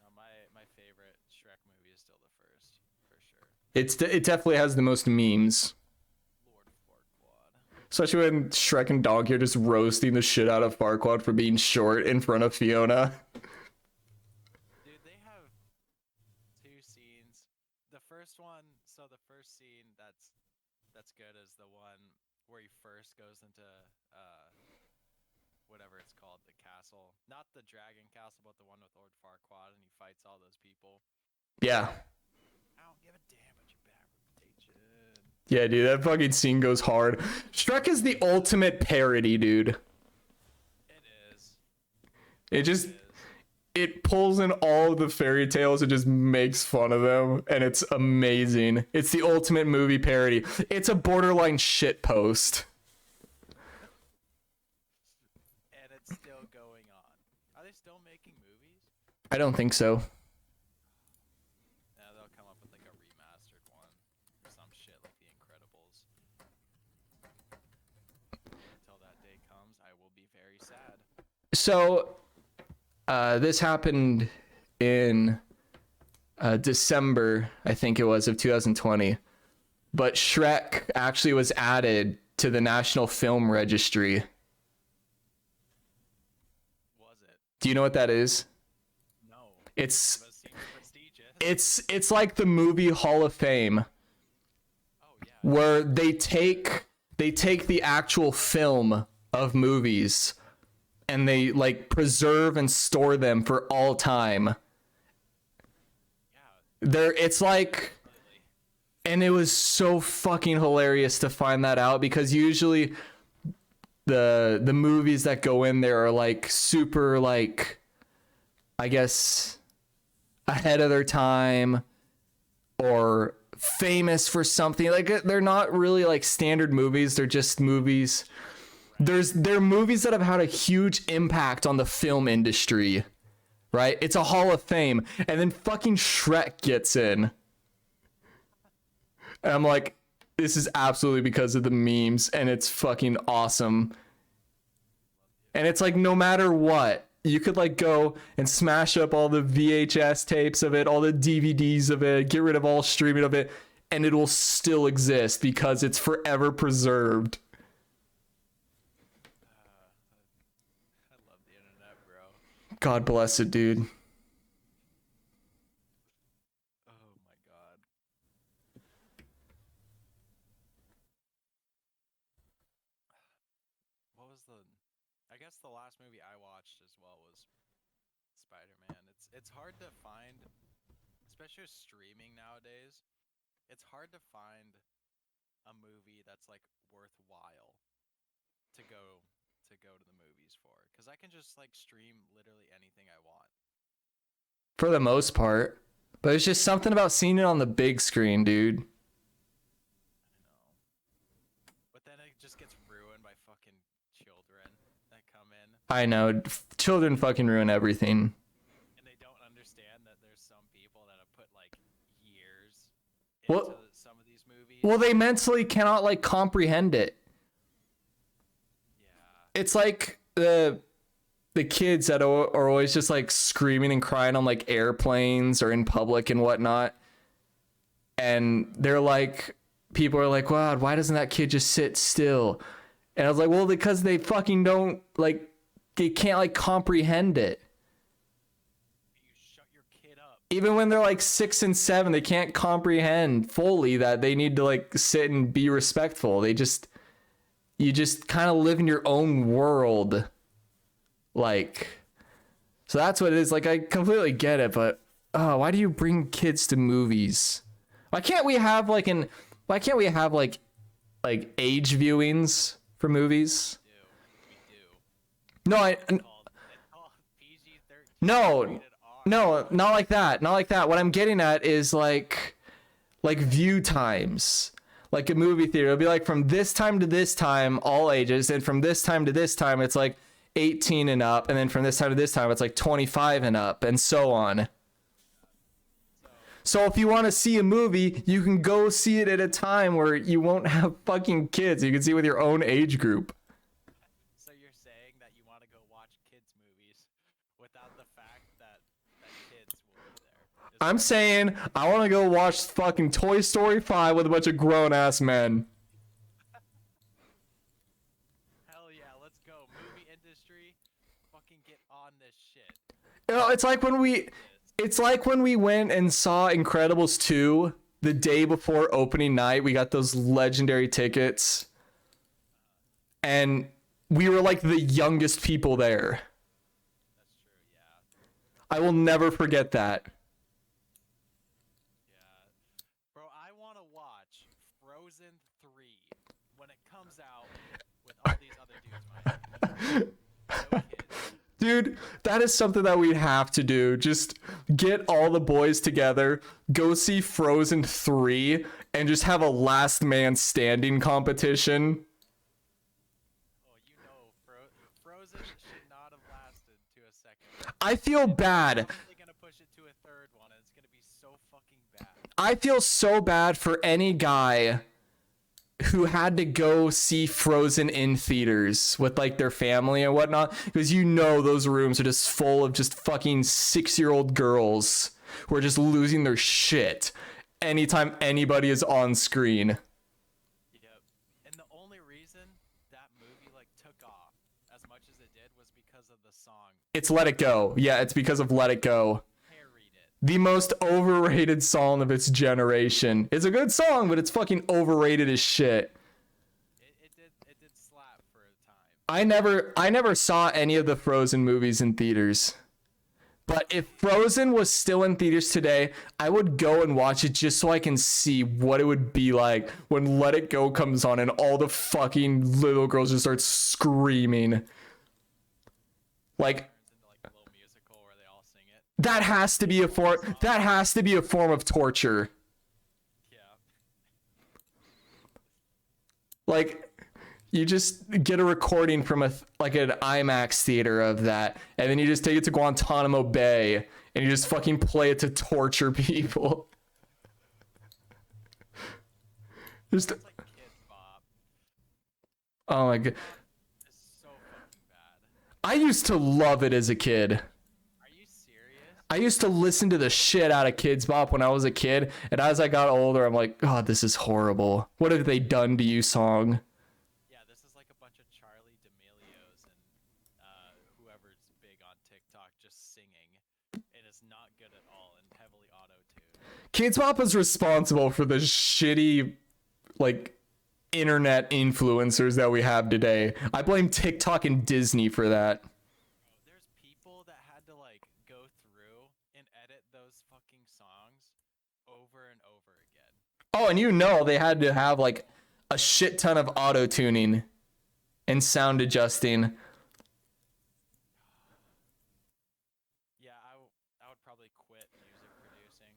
No, my favorite Shrek movie is still the first, for sure. It definitely has the most memes. Lord Farquaad. Especially when Shrek and Donkey are just roasting the shit out of Farquaad for being short in front of Fiona. Dude, they have two scenes. The first one, so the first scene that's good is the one where he first goes into whatever it's called, the castle. Not the dragon castle, but the one with Lord Farquaad, and he fights all those people. Yeah. I don't give a damn about your bad reputation. Yeah, dude, that fucking scene goes hard. Shrek is the ultimate parody, dude. It is. It just It is. it pulls in all of the fairy tales and just makes fun of them, and it's amazing. It's the ultimate movie parody. It's a borderline shit post. And it's still going on. Are they still making movies? I don't think so. Yeah, they'll come up with like a remastered one or some shit like The Incredibles. Until that day comes, I will be very sad. So This happened in December, I think it was, of 2020. But Shrek actually was added to the National Film Registry. Was it? Do you know what that is? No. It's But it seems prestigious. it's like the movie Hall of Fame, Oh yeah. where they take the actual film of movies and they like preserve and store them for all time. Yeah. It's like, Completely. and it was so fucking hilarious to find that out, because usually the movies that go in there are like super, like, I guess, ahead of their time or famous for something. Like, they're not really like standard movies, they're just movies. They're movies that have had a huge impact on the film industry, right? It's a Hall of Fame, and then fucking Shrek gets in. And I'm like, this is absolutely because of the memes, and it's fucking awesome. And it's like, no matter what, you could like go and smash up all the VHS tapes of it, all the DVDs of it, get rid of all streaming of it, and it will still exist because it's forever preserved. I love the internet, bro. God bless it, dude. Oh my god. What was the? I guess the last movie I watched as well was Spider-Man. It's hard to find, especially with streaming nowadays. It's hard to find a movie that's like worthwhile to go to the movies for, because I can just like stream literally anything I want. For the most part. But there's just something about seeing it on the big screen, dude. I know. But then it just gets ruined by fucking children that come in I know. Children fucking ruin everything. and they don't understand that there's some people that have put like years Well- into some of these movies. Well, they mentally cannot like comprehend it. Yeah. It's like the kids that are always just like screaming and crying on like airplanes or in public and whatnot. And they're like, people are like, wow, why doesn't that kid just sit still? And I was like, well, because they fucking don't like, they can't like comprehend it. You shut your kid up. Even when they're like 6 and 7, they can't comprehend fully that they need to like sit and be respectful. You just kind of live in your own world. Like, so that's what it is. Like, I completely get it, but why do you bring kids to movies? Why can't we have like age viewings for movies? We do. No, It's called PG-13. no, rated R. no, not like that. Not like that. What I'm getting at is like view times. Like a movie theater, it'll be like from this time to this time, all ages, and from this time to this time, it's like 18 and up, and then from this time to this time, it's like 25 and up, and so on. So if you want to see a movie, you can go see it at a time where you won't have fucking kids. You can see it with your own age group. So you're saying that you want to go watch kids movies without the fact that kids will be there? I'm saying I want to go watch fucking Toy Story 5 with a bunch of grown-ass men. Hell yeah, let's go. Movie industry, fucking get on this shit. You know, it's like when we went and saw Incredibles 2 the day before opening night. We got those legendary tickets. And we were like the youngest people there. That's true, yeah. I will never forget that. Yeah. Bro, I want to watch Frozen 3 when it comes out with all these other dudes my age. No kids. Dude, that is something that we'd have to do. Just get all the boys together, go see Frozen 3, and just have a last man standing competition. Oh, you know, Frozen should not have lasted to a second. I feel bad. They're gonna push it to a third one, and it's gonna be so fucking bad. I feel so bad for any guy who had to go see Frozen in theaters with like their family and whatnot, because you know those rooms are just full of just fucking 6-year-old girls who are just losing their shit anytime anybody is on screen. Yep. And the only reason that movie like took off as much as it did was because of the song. It's Let It Go. Yeah, it's because of Let It Go. Parried it. The most overrated song of its generation. It's a good song, but it's fucking overrated as shit. It did slap for a time. I never saw any of the Frozen movies in theaters. But if Frozen was still in theaters today, I would go and watch it just so I can see what it would be like when Let It Go comes on and all the fucking little girls just start screaming. Like, Turns into like a little musical where they all sing it. that has to be a form of torture. Yeah. Like, you just get a recording from an IMAX theater of that, and then you just take it to Guantanamo Bay, and you just fucking play it to torture people. Just, It's like Kids Bop. oh my god. It's so fucking bad. I used to love it as a kid. Are you serious? I used to listen to the shit out of Kids Bop when I was a kid, and as I got older, I'm like, God, this is horrible. What have they done to you, song? Yeah, this is like a bunch of Charlie D'Amelio's and whoever's big on TikTok just singing, and it's not good at all and heavily auto-tuned. Kids Bop is responsible for the shitty, like, internet influencers that we have today. I blame TikTok and Disney for that. There's people that had to like go through and edit those fucking songs over and over again. Oh, and you know they had to have like a shit ton of auto tuning and sound adjusting. Yeah, I would probably quit music producing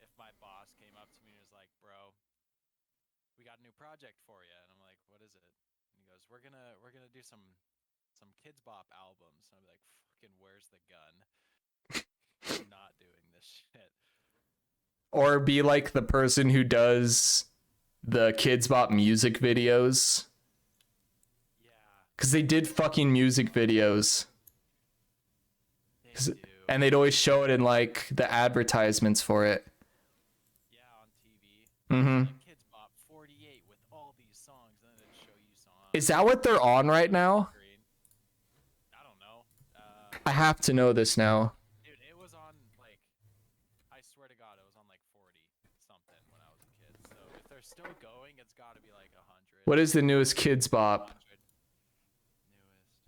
if my boss came up to me and was like, "Bro, we got a new project for you," and I'm like, "What is it?" And he goes, "We're gonna do some Kids Bop albums," and I'm like, "Fucking, where's the gun? I'm not doing this shit." Or be like the person who does the Kids Bop music videos. Yeah, Because they did fucking music videos. they do. And they'd always show it in like the advertisements for it. Yeah, on TV. Mm-hmm. Like Kids Bop 48 with all these songs, and then it'd show you songs. Is that what they're on right now? Screen. I don't know. I have to know this now. Dude, it was on like, I swear to God, it was on like 40 something when I was a kid. So if they're still going, it's got to be like 100. What is the newest Kids Bop? 100.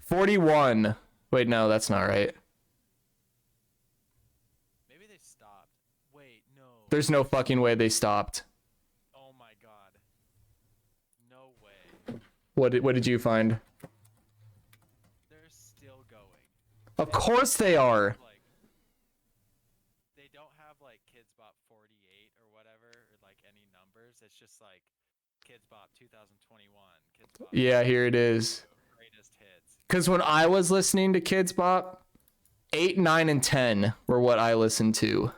Newest. 41. Wait, no, that's not right. Maybe they stopped. Wait, no. There's no fucking way they stopped. Oh my God. No way. What did you find? They're still going. Of course they are. Like, they don't have like Kids Bop 48 or whatever, or like any numbers. It's just like Kids Bop 2021. Kids Bop. Yeah, here it is. Greatest hits. Because when I was listening to Kids Bop, 8, 9, and 10 were what I listened to.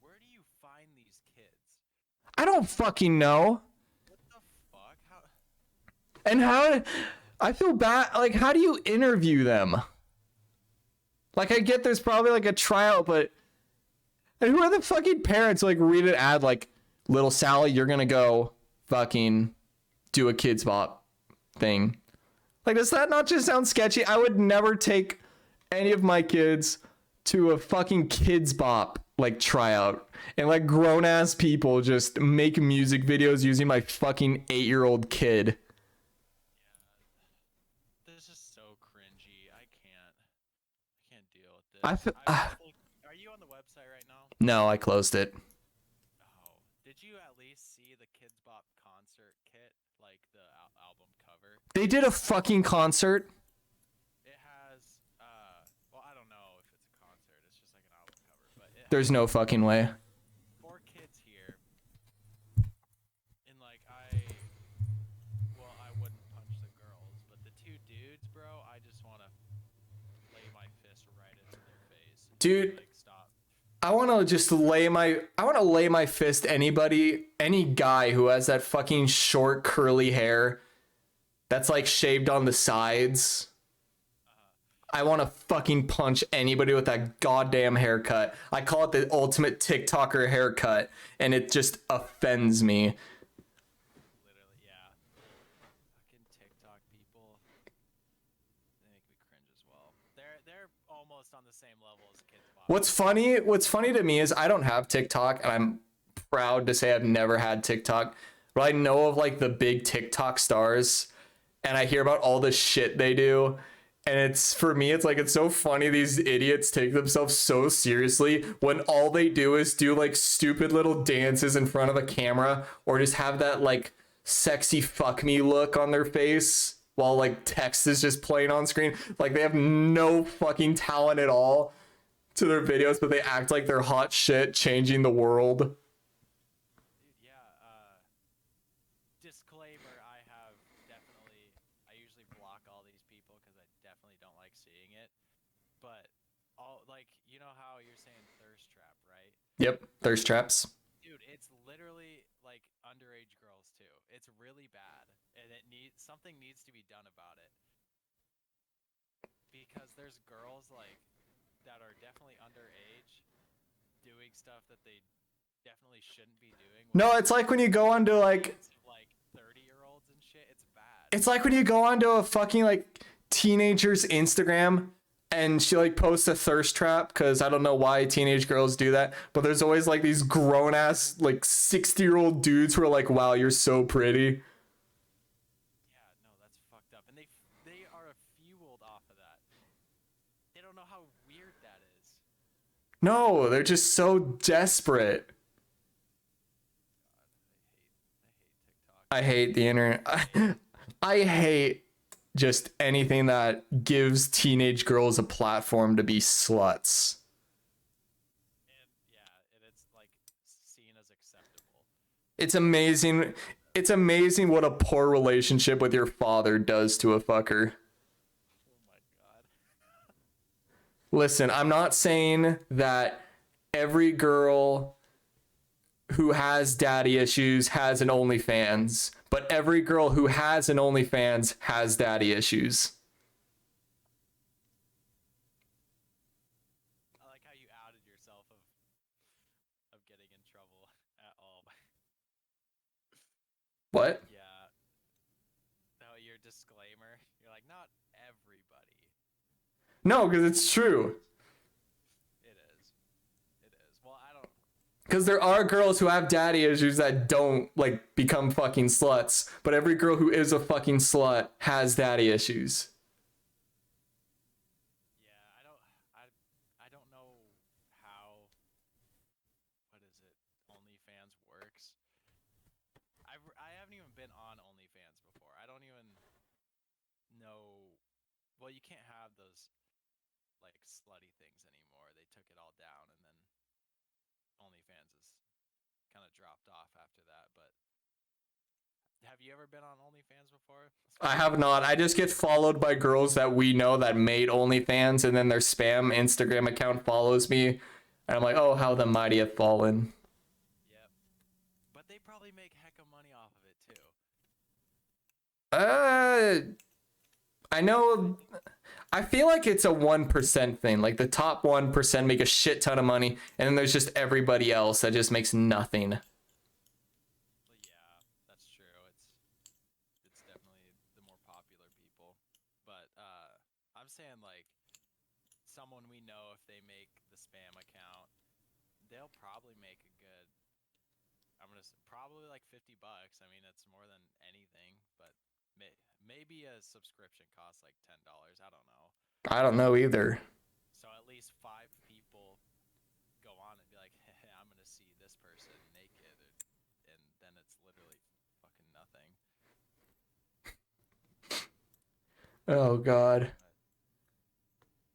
Where do you find these kids? I don't fucking know. What the fuck? How? And how, I feel bad, like, how do you interview them? Like, I get there's probably like a tryout, but, and who are the fucking parents like read an ad like, little Sally, you're gonna go fucking do a Kids Bop thing. Like, does that not just sound sketchy? I would never take any of my kids to a fucking Kids Bop like tryout, and like grown ass people just make music videos using my fucking 8-year-old kid. This is so cringy. I can't deal with this. I feel- Are you on the website right now? No, I closed it. Oh, did you at least see the Kids Bop concert kit, like the album cover? They did a fucking concert. It has, well, I don't know if it's a concert. It's just like an album cover, but it There's no fucking way. has 4 kids here, and like well, I wouldn't punch the girls, but the 2 dudes, bro, I just want to lay my fist right into their face. Dude, Like, stop. I want to just lay my fist any guy who has that fucking short curly hair that's like shaved on the sides. I want to fucking punch anybody with that goddamn haircut. I call it the ultimate TikToker haircut, and it just offends me. Literally, yeah. Fucking TikTok people, they make me cringe as well. They're almost on the same level as kids' bodies. What's funny to me is I don't have TikTok, and I'm proud to say I've never had TikTok, but I know of like the big TikTok stars, and I hear about all the shit they do. And it's for me, it's like it's so funny these idiots take themselves so seriously when all they do is do like stupid little dances in front of a camera or just have that like sexy fuck me look on their face while like text is just playing on screen. Like they have no fucking talent at all to their videos, but they act like they're hot shit changing the world. Dude, yeah. Disclaimer: I usually block all these people because I definitely don't like seeing it. But you know how you're saying thirst trap, right? Yep, thirst traps. Dude, it's literally like underage girls too. It's really bad, and something needs to be done about it because there's girls like that are definitely underage doing stuff that they definitely shouldn't be doing. No, it's like when you go onto like 30-year-olds and shit. It's bad. it's like when you go onto a fucking like teenager's Instagram and she like posts a thirst trap because I don't know why teenage girls do that, but there's always like these grown ass like 60-year-old dudes who are like, wow, you're so pretty. Yeah, no, that's fucked up, and they are fueled off of that. They don't know how weird that is. No, they're just so desperate. God, I hate the internet. I hate just anything that gives teenage girls a platform to be sluts. And yeah, and it's like seen as acceptable. It's amazing. It's amazing what a poor relationship with your father does to a fucker. Oh my god. Listen, I'm not saying that every girl who has daddy issues has an OnlyFans, but every girl who has an OnlyFans has daddy issues. I like how you outed yourself of getting in trouble at all. What? Yeah. No, your disclaimer. You're like, not everybody. No, because it's true. It is. It is. Well, I don't. Because there are girls who have daddy issues that don't like become fucking sluts, but every girl who is a fucking slut has daddy issues. Yeah, I don't know how. What is it? OnlyFans works. I haven't even been on OnlyFans before. I don't even know. Well, you can't have those like slutty things anymore. They took it all down, and then OnlyFans is kind of dropped off after that. But have you ever been on OnlyFans before? I have not. I just get followed by girls that we know that made OnlyFans, and then their spam Instagram account follows me, and I'm like, oh, how the mighty have fallen. Yep. But they probably make hecka money off of it too. I know. I feel like it's a 1% thing. Like the top 1% make a shit ton of money, and then there's just everybody else that just makes nothing. Well, yeah, that's true. It's definitely the more popular people. But I'm saying like someone we know, if they make the spam account, they'll probably make a good. Probably like $50. I mean, it's more than anything, but maybe a subscription costs like $10. I don't know. I don't know either. So at least 5 people go on and be like, hey, I'm gonna see this person naked, and then it's literally fucking nothing. Oh God.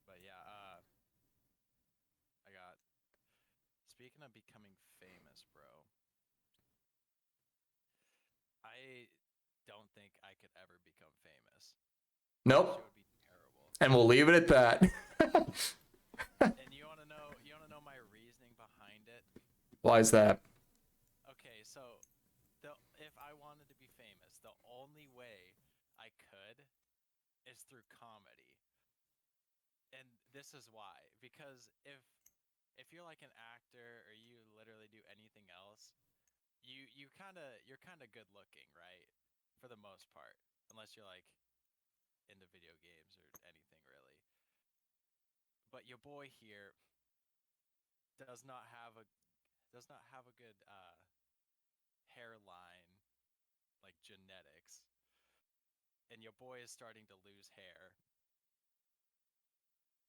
But yeah, I got. Speaking of becoming famous, bro, I don't think I could ever become famous. That Nope. shit would be terrible. And we'll leave it at that. And you wanna know my reasoning behind Why is that? Okay, so if I wanted to be famous, the only way I could is through comedy. And this is why. Because if you're like an actor or you literally do anything else, you're kind of good looking, right? For the most part, unless you're like into video games or anything really. But your boy here does not have a good hairline, like genetics, and your boy is starting to lose hair,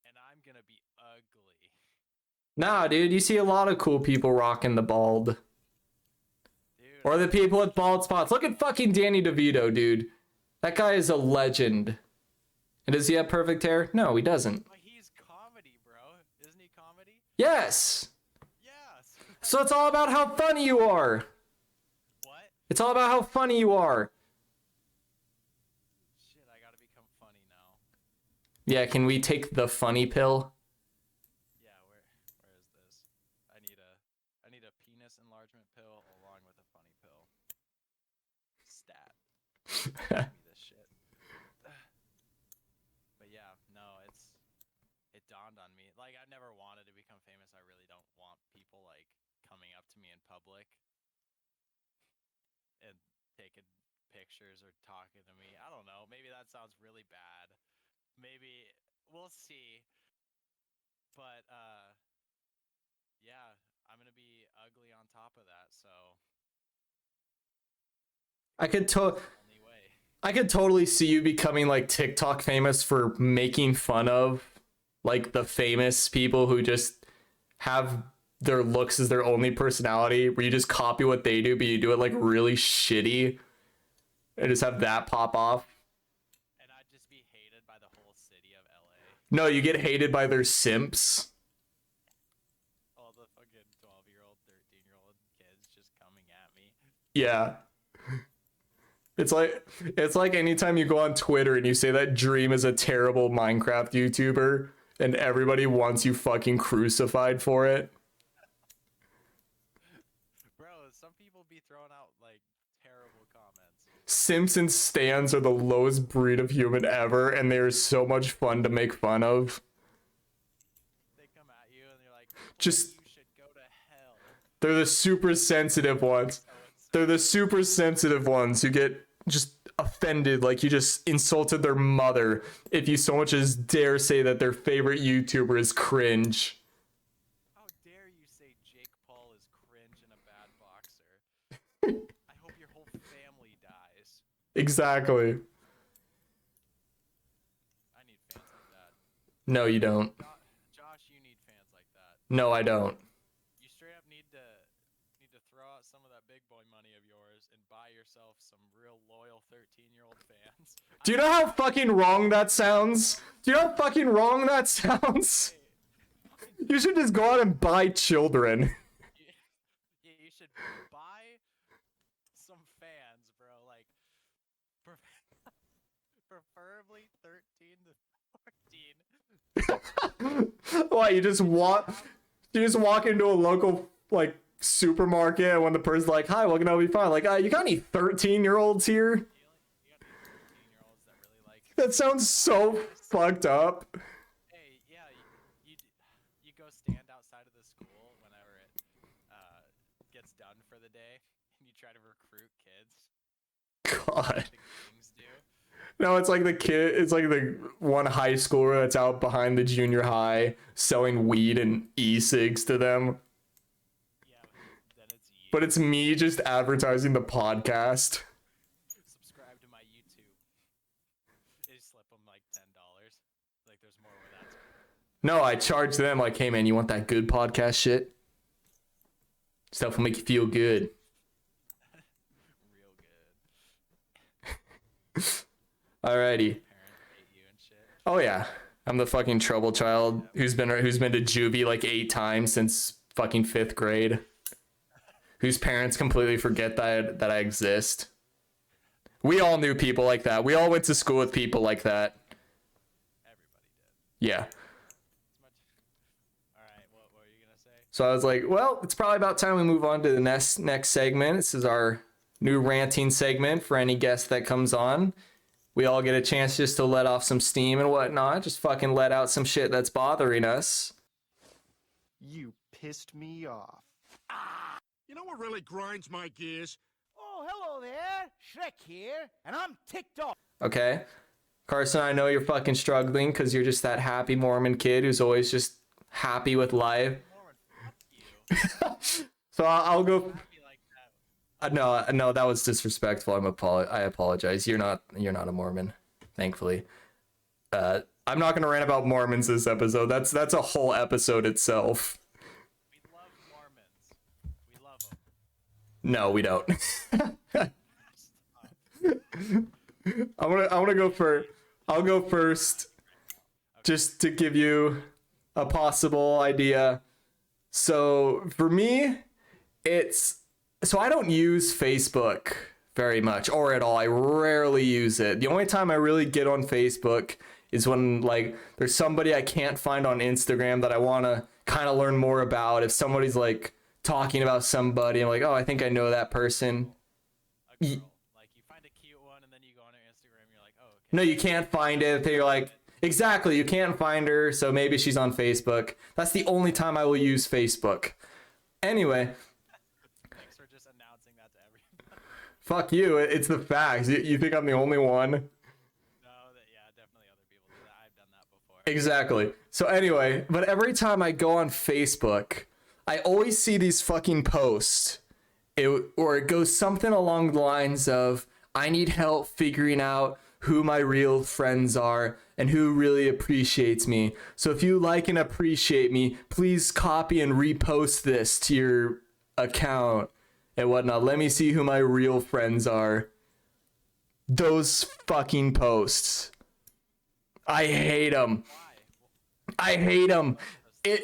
and I'm gonna be ugly. Nah, dude, you see a lot of cool people rocking the bald. Dude, Or the people with bald spots. Look at fucking Danny DeVito, dude. That guy is a legend. And does he have perfect hair? No, he doesn't. but he's comedy, bro. Isn't he comedy? Yes. Yes. So it's all about how funny you are. What? It's all about how funny you are. Shit, I gotta become funny now. Yeah, can we take the funny pill? Yeah, where is this? I need a penis enlargement pill along with a funny pill. Stat. Give me this shit. But yeah, no, it dawned on me. Like I never wanted to become famous. I really don't want people like coming up to me in public and taking pictures or talking to me. I don't know. Maybe that sounds really bad. Maybe we'll see. But yeah, I'm gonna be ugly on top of that, so I could that's the only way. I could totally see you becoming like TikTok famous for making fun of like the famous people who just have their looks as their only personality, where you just copy what they do, but you do it like really shitty and just have that pop off. And I'd just be hated by the whole city of LA. No, you get hated by their simps. All the fucking 12-year-old, 13-year-old kids just coming at me. Yeah. It's like anytime you go on Twitter and you say that Dream is a terrible Minecraft YouTuber and everybody wants you fucking crucified for it. Bro, some people be throwing out like terrible comments. Simpson stans are the lowest breed of human ever, and they're so much fun to make fun of. They come at you and they're like, Just you should go to hell. they're the super sensitive ones. They're the super sensitive ones who get just offended, like you just insulted their mother if you so much as dare say that their favorite YouTuber is cringe. How dare you say Jake Paul is cringe and a bad boxer? I hope your whole family dies. Exactly. I need fans like that. No, you don't. Josh, you need fans like that. No, I don't. You straight up need to throw out some of that big boy money of yours and buy yourself some real loyal 13-year-old fans. Do you know how fucking wrong that sounds? Do you know how fucking wrong that sounds? You should just go out and buy children. You should buy some fans, bro. Like, preferably 13 to 14. Why, you just walk into a local like supermarket and when the person's like, "Hi, what can I be fine?" Like, you got any 13-year-olds here? You got 13-year-olds that really like. That sounds so fucked up. Hey, yeah, you go stand outside of the school whenever it gets done for the day, and you try to recruit kids. God. Like the gangs do. No, it's like the one high schooler that's out behind the junior high selling weed and e-cigs to them. Yeah, then it's you. But it's me just advertising the podcast. Subscribe to my YouTube. They slip them like $10. Like there's more where that's. No, I charge them like, "Hey man, you want that good podcast shit? Stuff will make you feel good." Real good. Alrighty. Parents hate you and shit. Oh yeah, I'm the fucking trouble child who's been to juvie like 8 times since fucking 5th grade. Whose parents completely forget that I exist. We all knew people like that. We all went to school with people like that. Everybody did. Yeah. All right, what were you gonna say? So I was like, well, it's probably about time we move on to the next segment. This is our new ranting segment for any guest that comes on. We all get a chance just to let off some steam and whatnot. Just fucking let out some shit that's bothering us. You pissed me off. You know what really grinds my gears? Oh, hello there. Shrek here, and I'm ticked off. Okay? Carson, I know you're fucking struggling because you're just that happy Mormon kid who's always just happy with life. Norman, fuck you. So I'll go. Happy like that. No, that was disrespectful. I apologize. You're not a Mormon, thankfully. I'm not gonna rant about Mormons this episode. That's a whole episode itself. We love Mormons. We love them. No, we don't. I want to go first. I'll go first, just to give you a possible idea. So for me, so I don't use Facebook very much or at all. I rarely use it. The only time I really get on Facebook is when like there's somebody I can't find on Instagram that I want to kind of learn more about. If somebody's like talking about somebody, I'm like, oh, I think I know that person. A girl. Like you find a cute one and then you go on her Instagram and you're like, oh, okay. No, you can't find it. You're like, exactly, you can't find her, so maybe she's on Facebook. That's the only time I will use Facebook. Anyway, Thanks for just announcing that to everyone. fuck you. It's the facts. You think I'm the only one? No, yeah, definitely other people do that. I've done that before. Exactly. So anyway, but every time I go on Facebook, I always see these fucking posts. Or it goes something along the lines of, I need help figuring out who my real friends are and who really appreciates me. So if you like and appreciate me, please copy and repost this to your account and whatnot. Let me see who my real friends are. Those fucking posts. I hate them. I hate them.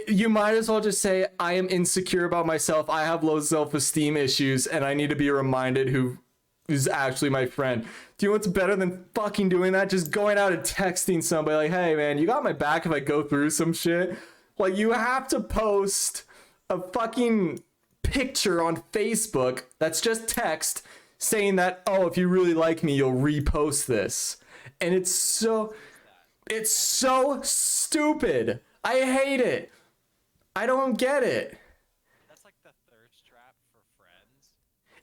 You might as well just say, I am insecure about myself. I have low self-esteem issues and I need to be reminded who's actually my friend. Do you know what's better than fucking doing that? Just going out and texting somebody like, hey man, you got my back if I go through some shit? Like, you have to post a fucking picture on Facebook that's just text saying that, oh, if you really like me, you'll repost this. And it's so stupid. I hate it. I don't get it. That's like the thirst trap for friends.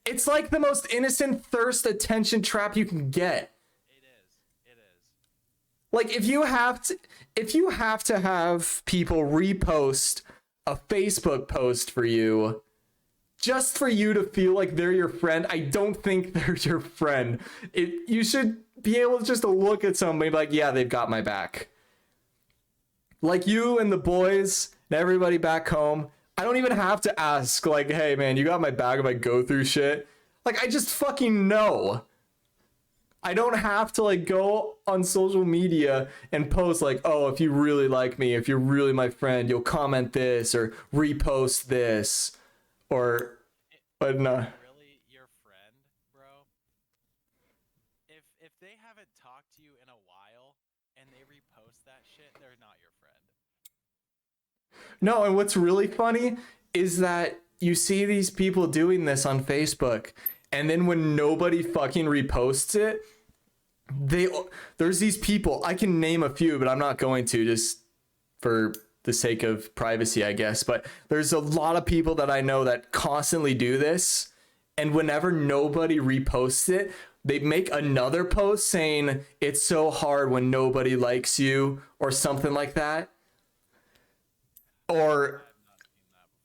It's like the most innocent thirst attention trap you can get. It is. Like if you have to have people repost a Facebook post for you just for you to feel like they're your friend, I don't think they're your friend. You should be able just to look at somebody like, yeah, they've got my back. Like you and the boys and everybody back home, I don't even have to ask like, hey man, you got my back if I go through shit. Like I just fucking know. I don't have to like go on social media and post like, oh, if you really like me, if you're really my friend, you'll comment this or repost this or, but no. Really your friend, bro? If they haven't talked to you in a while and they repost that shit, they're not your friend. No, and what's really funny is that you see these people doing this on Facebook, and then when nobody fucking reposts it, there's these people, I can name a few, but I'm not going to just for the sake of privacy, I guess. But there's a lot of people that I know that constantly do this, and whenever nobody reposts it, they make another post saying it's so hard when nobody likes you or something like that. Or,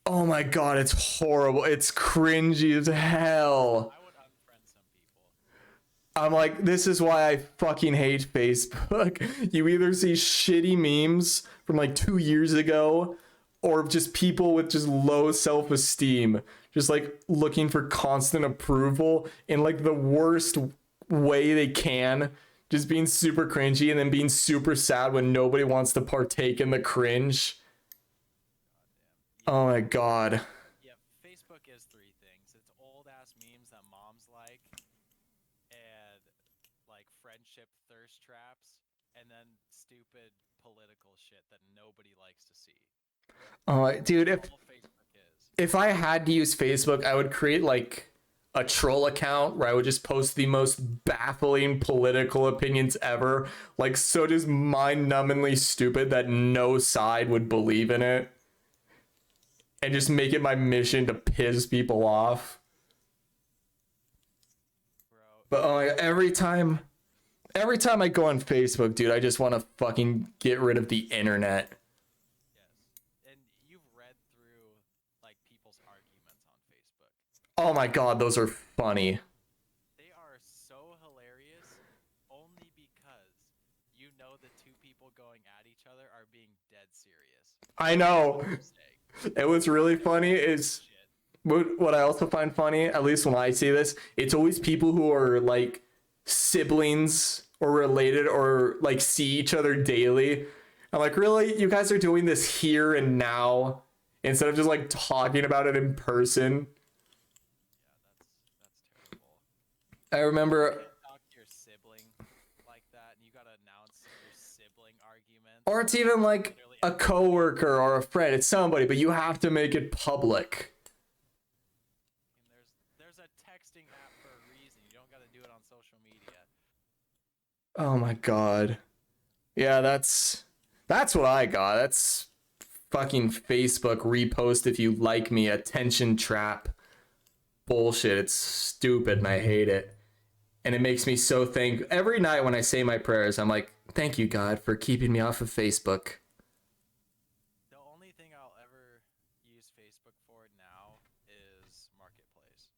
oh my god, it's horrible. It's cringy as hell. I would unfriend some people. I'm like, this is why I fucking hate Facebook. You either see shitty memes from like 2 years ago, or just people with just low self-esteem, just like looking for constant approval in like the worst way they can, just being super cringy and then being super sad when nobody wants to partake in the cringe. Oh my god. Yeah, Facebook is three things. It's old ass memes that moms like, and like friendship thirst traps, and then stupid political shit that nobody likes to see. Oh, dude, if All Facebook if I had to use Facebook, I would create like a troll account where I would just post the most baffling political opinions ever, like so just mind-numbingly stupid that no side would believe in it, and just make it my mission to piss people off. Bro, But every time I go on Facebook, dude, I just want to fucking get rid of the internet. yes. And you've read through like people's arguments on Facebook. Oh my god, those are funny. They are so hilarious only because you know the two people going at each other are being dead serious. I know. What they're saying. And what's really funny is Shit. what I also find funny, at least when I see this, it's always people who are like siblings or related or like see each other daily. I'm like, really? You guys are doing this here and now instead of just like talking about it in person? Yeah, that's terrible. I You remember, can't talk to your sibling like that, and you gotta announce your sibling arguments. or it's even like Literally a coworker or a friend, it's somebody, but you have to make it public. and there's a texting app for a reason. You don't gotta do it on social media. Oh my god. Yeah, that's what I got. That's fucking Facebook repost if you like me, attention trap bullshit. It's stupid and I hate it. And it makes me so thankful. Every night when I say my prayers, I'm like, thank you, God, for keeping me off of Facebook. The only thing I'll ever use Facebook for now is Marketplace.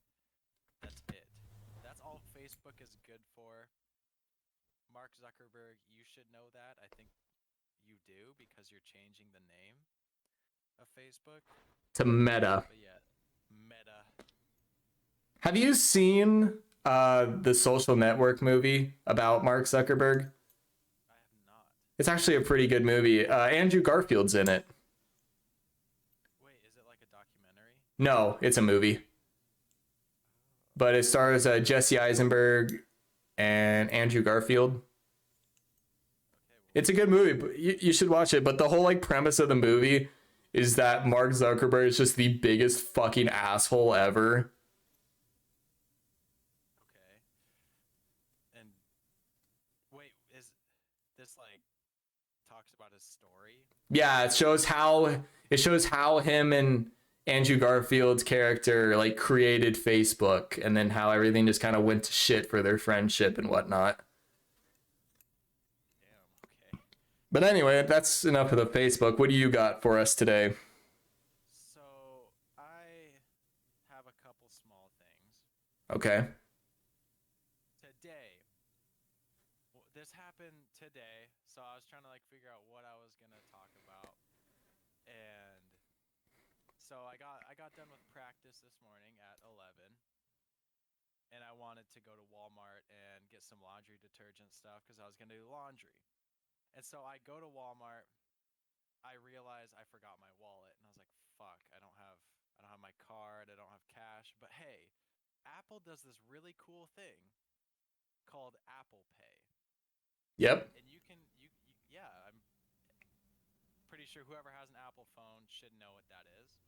That's it. That's all Facebook is good for. Mark Zuckerberg, you should know that. I think you do because you're changing the name of Facebook. To Meta. But yeah, Meta. Have you seen the Social Network movie about Mark Zuckerberg? I have not. It's actually a pretty good movie. Andrew Garfield's in it. Wait, is it like a documentary? No, it's a movie. But it stars Jesse Eisenberg and Andrew Garfield. Okay, well, It's a good movie, but you should watch it. But the whole like premise of the movie is that Mark Zuckerberg is just the biggest fucking asshole ever. okay. And wait, is this like talks about his story? Yeah, it shows how him and Andrew Garfield's character like created Facebook, and then how everything just kind of went to shit for their friendship and whatnot. Damn, okay. But anyway, that's enough of the Facebook. What do you got for us today? So I have a couple small things. Okay. Today, this happened today, so I was trying to like figure out what I was gonna talk about, and so I got done with practice this morning at 11, and I wanted to go to Walmart and get some laundry detergent stuff because I was gonna do laundry, and so I go to Walmart. I realize I forgot my wallet, and I was like, "Fuck! I don't have my card. I don't have cash." But hey, Apple does this really cool thing called Apple Pay. Yep. And you can yeah, I'm pretty sure whoever has an Apple phone should know what that is.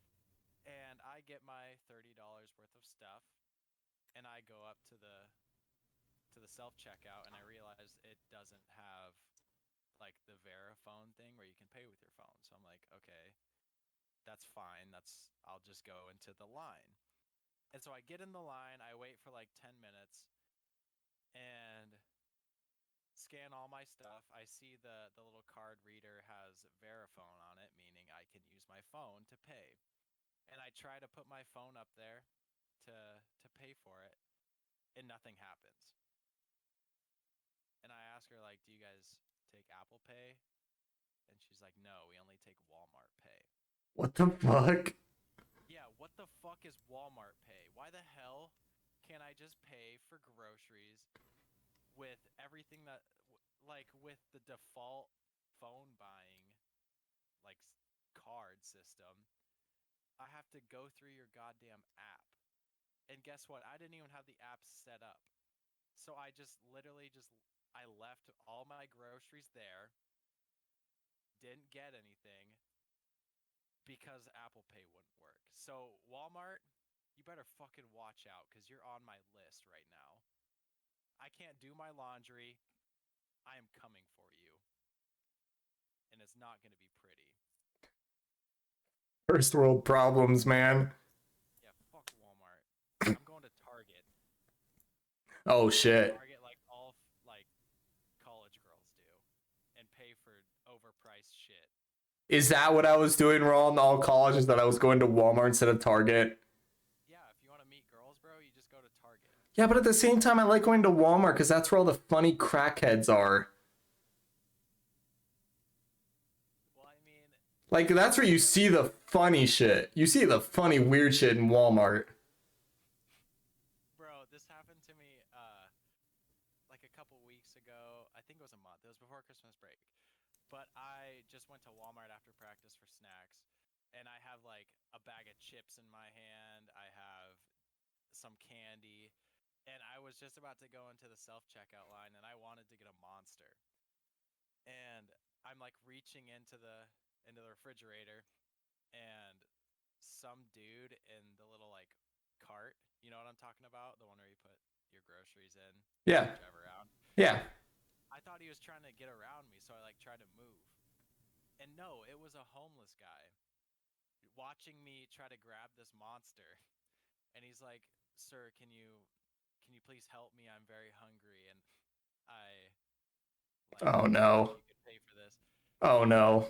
And I get my $30 worth of stuff, and I go up to the self checkout, and I realize it doesn't have like the Verifone thing where you can pay with your phone. So I'm like, okay, that's fine. I'll just go into the line. And so I get in the line, I wait for like 10 minutes and scan all my stuff. I see the little card reader has Verifone on it, meaning I can use my phone to pay. And I try to put my phone up there to pay for it, and nothing happens. And I ask her like, "Do you guys take Apple Pay?" And she's like, "No, we only take Walmart Pay." What the fuck? Yeah, what the fuck is Walmart Pay? Why the hell can't I just pay for groceries with everything that, like, with the default phone buying, like, card system? I have to go through your goddamn app. And guess what? I didn't even have the app set up. So I just literally I left all my groceries there, didn't get anything, because Apple Pay wouldn't work. So Walmart, you better fucking watch out because you're on my list right now. I can't do my laundry. I am coming for you. And it's not going to be pretty. First world problems, man. Yeah, fuck Walmart. I'm going to Target. Oh shit. Target like all like college girls do and pay for overpriced shit. Is that what I was doing wrong in all college? Is that I was going to Walmart instead of Target? Yeah, if you want to meet girls, bro, you just go to Target. Yeah, but at the same time, I like going to Walmart because that's where all the funny crackheads are. Well, I mean, Like, that's where you see the funny shit. You see the funny, weird shit in Walmart. bro, this happened to me like a couple weeks ago. I think it was a month. It was before Christmas break. But I just went to Walmart after practice for snacks, and I have like a bag of chips in my hand. I have some candy, and I was just about to go into the self-checkout line, and I wanted to get a Monster. And I'm like reaching into the refrigerator, and some dude in the little like cart, you know what I'm talking about? The one where you put your groceries in, Yeah. drive around. Yeah. I thought he was trying to get around me, so I like tried to move. And no, it was a homeless guy watching me try to grab this Monster. And he's like, "Sir, can you please help me? I'm very hungry and I Oh wish no. you could pay for this." Oh no.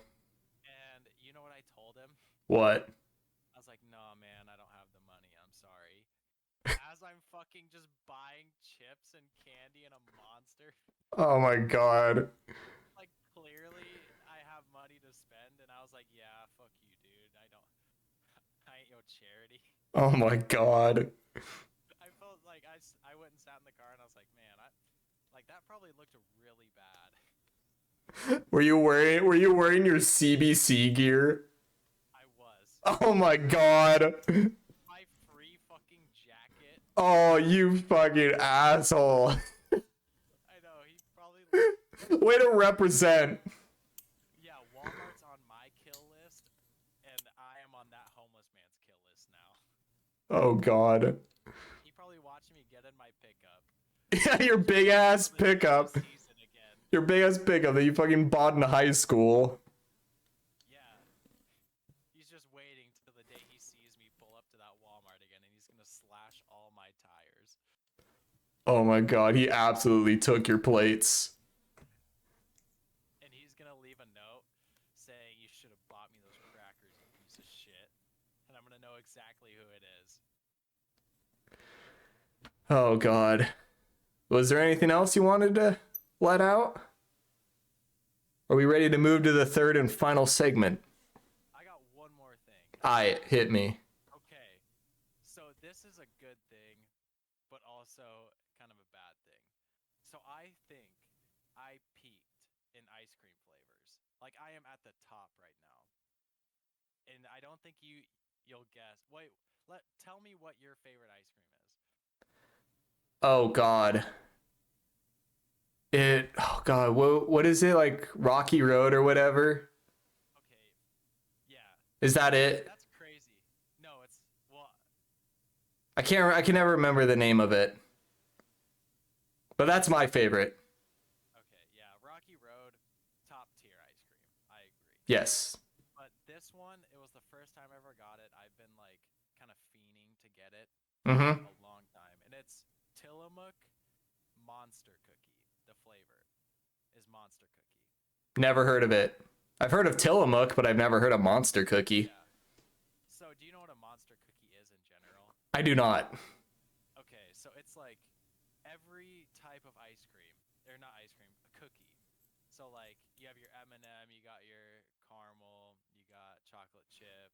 And you know what I told him? What? I was like, "No, man, I don't have the money. I'm sorry." As I'm fucking just buying chips and candy and a Monster, Oh my god. like clearly I have money to spend, and I was like, "Yeah, fuck you, dude. I ain't your charity." Oh my god. I felt like I went and sat in the car, and I was like, "Man, like that probably looked really bad." Were you wearing your CBC gear? I was. Oh my god. My free fucking jacket. Oh, you fucking asshole. I know, he probably. Way to represent. Yeah, Walmart's on my kill list, and I am on that homeless man's kill list now. Oh god. He probably watched me get in my pickup. Yeah, your big ass The day of pickup. season again. Your big ass pickup that you fucking bought in high school. Yeah. He's just waiting till the day he sees me pull up to that Walmart again, and he's gonna slash all my tires. Oh my god, he absolutely took your plates. And he's gonna leave a note saying, "You should have bought me those crackers, you piece of shit." And I'm gonna know exactly who it is. Oh god. Was there anything else you wanted to let out? Are we ready to move to the third and final segment? I got one more thing. Aight, hit me. Okay, so this is a good thing, but also kind of a bad thing. So I think I peaked in ice cream flavors. Like I am at the top right now. And I don't think you'll guess. Wait, tell me what your favorite ice cream is. Oh god. Oh god, what is it, like Rocky Road or whatever? Okay. Yeah. Is that it? That's crazy. No, it's well, I can never remember the name of it. But that's my favorite. okay, yeah. Rocky Road, top tier ice cream. I agree. Yes. But this one, it was the first time I ever got it. I've been like kind of fiending to get it Mm-hmm. a long time. And it's Tillamook Monster Cookie. The flavor is Monster Cookie. Never heard of it. I've heard of Tillamook, but I've never heard of Monster Cookie. Yeah. So do you know what a Monster Cookie is in general? I do not. Okay, so it's like every type of ice cream, or not ice cream, a cookie. So like you have your M&M, you got your caramel, you got chocolate chip,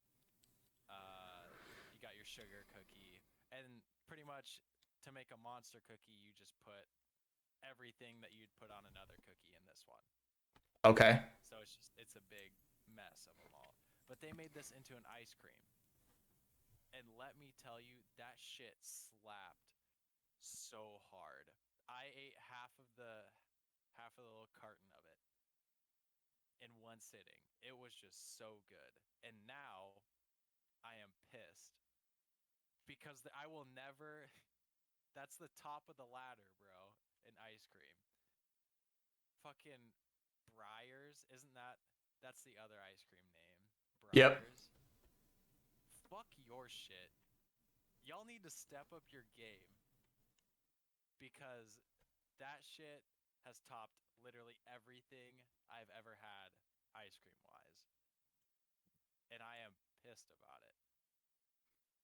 you got your sugar cookie, and pretty much to make a monster cookie, you just put everything that you'd put on another cookie in this one. Okay. So it's a big mess of them all. But they made this into an ice cream. And let me tell you, that shit slapped so hard. I ate half of the little carton of it. in one sitting. It was just so good. And now I am pissed because I will never. That's the top of the ladder, bro, in ice cream. Fucking Briars, isn't that? That's the other ice cream name. Yep. Briars. Fuck your shit. Y'all need to step up your game because that shit has topped literally everything I've ever had ice cream wise. And I am pissed about it.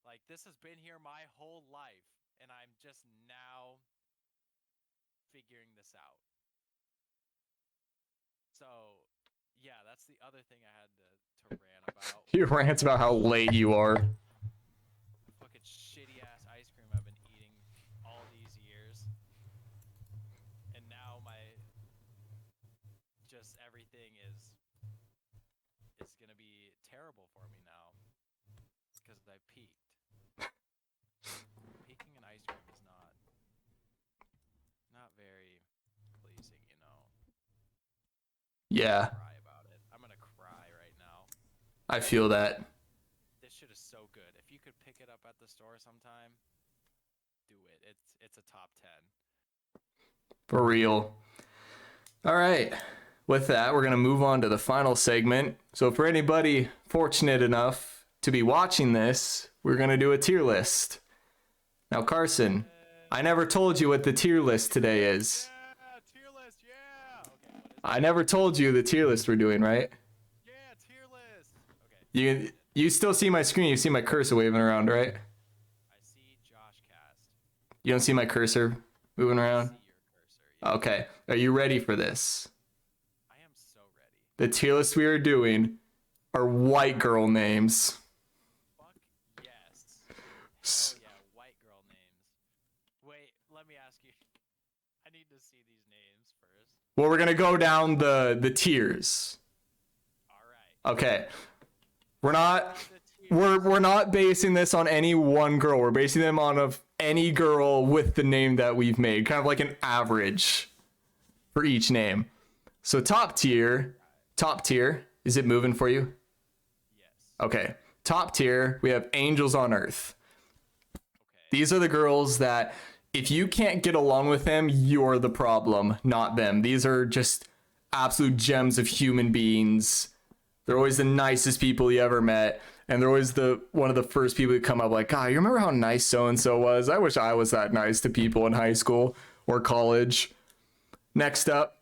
Like, this has been here my whole life, and I'm just now figuring this out. So, yeah, that's the other thing I had to rant about. You rant about how late you are. Fucking shitty ass ice cream I've been eating all these years. And now just everything is gonna be terrible for me now. Because I peaked. Peaking in ice cream is not very pleasing, you know. Yeah, Cry about it. I'm gonna cry right now. I feel that. This shit is so good. If you could pick it up at the store sometime, do it. It's a top 10. For real. All right. With that, we're going to move on to the final segment. So for anybody fortunate enough to be watching this, we're going to do a tier list. Now, Carson, I never told you what the tier list today is. Yeah, tier list, yeah. Okay, what is it? I never told you the tier list we're doing, right? Yeah, tier list. Okay. You still see my screen. You see my cursor waving around, right? I see JoshCast. You don't see my cursor moving I around? see your cursor. Yeah. Okay. Are you ready for this? I am so ready. The tier list we are doing are white girl names. Fuck yes. Hell yeah, white girl names. Wait, let me ask you. I need to see these names first. Well, we're gonna go down the tiers. All right. Okay. We're not The tiers. we're not basing this on any one girl. We're basing them on of any girl with the name that we've made, kind of like an average for each name. So top tier, is it moving for you? Yes. Okay. Top tier, we have Angels on Earth. Okay. These are the girls that if you can't get along with them, you're the problem, not them. These are just absolute gems of human beings. They're always the nicest people you ever met. And they're always one of the first people to come up like, God, you remember how nice so-and-so was? I wish I was that nice to people in high school or college. Next up,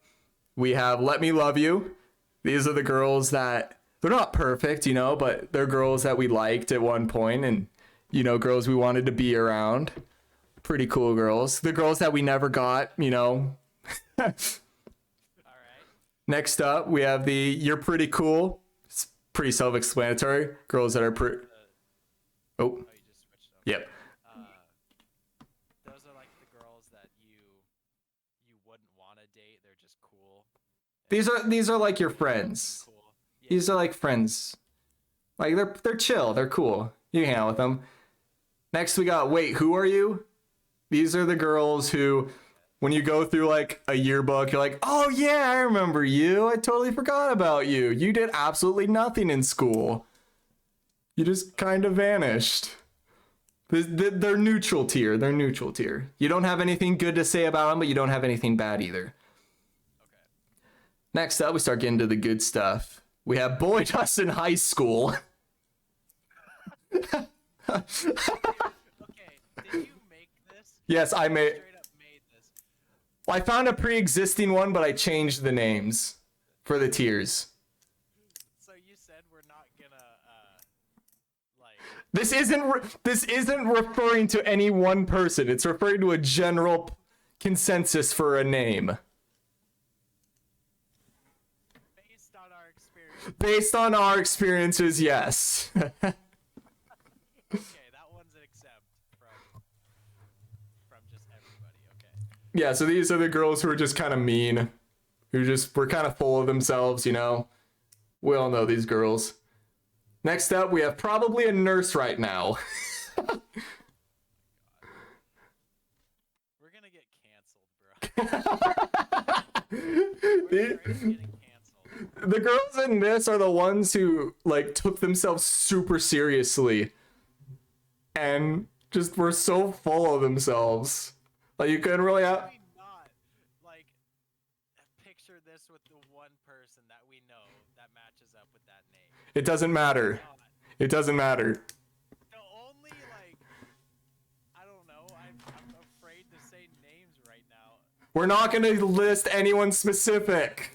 we have Let Me Love You. These are the girls that, they're not perfect, but they're girls that we liked at one point and, girls we wanted to be around. Pretty cool girls. The girls that we never got, All right. Next up, we have the You're Pretty Cool. It's pretty self-explanatory. Girls that are pretty... Oh, Oh, you just switched them. yep. Those are like the girls that you wouldn't want to date. They're just cool. These are like your friends. Cool. Yeah. These are like friends. Like they're chill. They're cool. You can hang out with them. Next, we got Wait, Who Are You? These are the girls who, when you go through like a yearbook, you're like, oh yeah, I remember you. I totally forgot about you. You did absolutely nothing in school. You just kind of vanished. They're neutral tier. They're neutral tier. You don't have anything good to say about them, but you don't have anything bad either. Okay. Next up, we start getting to the good stuff. We have Boy Dust in High School. Okay. Did you make this? Yes, I made. Straight up made this. I found a pre-existing one, but I changed the names for the tiers. So you said we're not gonna like. This isn't referring to any one person. It's referring to a general consensus for a name. Based on our experience. Based on our experiences, yes. Okay, that one's an exempt from just everybody. Okay. Yeah, so these are the girls who are just kind of mean. Were kind of full of themselves, We all know these girls. Next up, we have probably a nurse right now. We're gonna get canceled, bro. We're getting canceled. The girls in this are the ones who like took themselves super seriously and just were so full of themselves. Like you couldn't really have. We not like picture this with the one person that we know that matches up with that name. It doesn't matter. God. It doesn't matter. The only like I don't know. I'm afraid to say names right now. We're not gonna list anyone specific.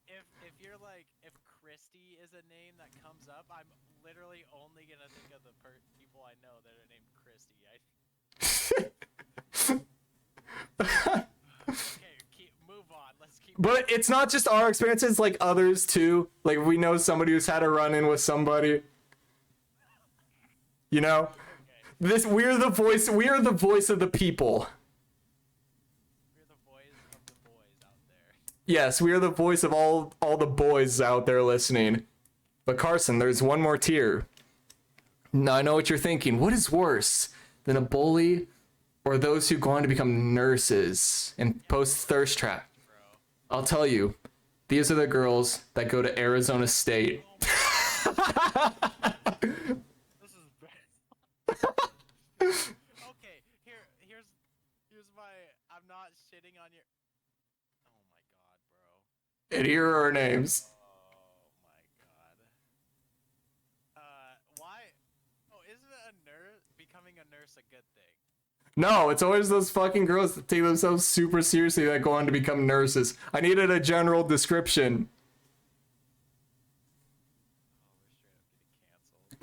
If you're like if Christy is a name that comes up, I'm literally only gonna think of the people I know that are named Christy. Okay, move on. Let's keep. But it's not just our experiences, like others too. Like we know somebody who's had a run-in with somebody. You know? Okay. We're the voice of the people. We're the voice of the boys out there. Yes, we are the voice of all the boys out there listening. But Carson, there's one more tier. Now I know what you're thinking. What is worse than a bully or those who go on to become nurses and post thirst trap? I'll tell you. These are the girls that go to Arizona State. This is bad. Okay, here's my. I'm not shitting on your. Oh my god, bro. And here are our names. Oh my god. Why? Oh, isn't a nurse becoming a nurse a good thing? No, it's always those fucking girls that take themselves super seriously that go on to become nurses. I needed a general description.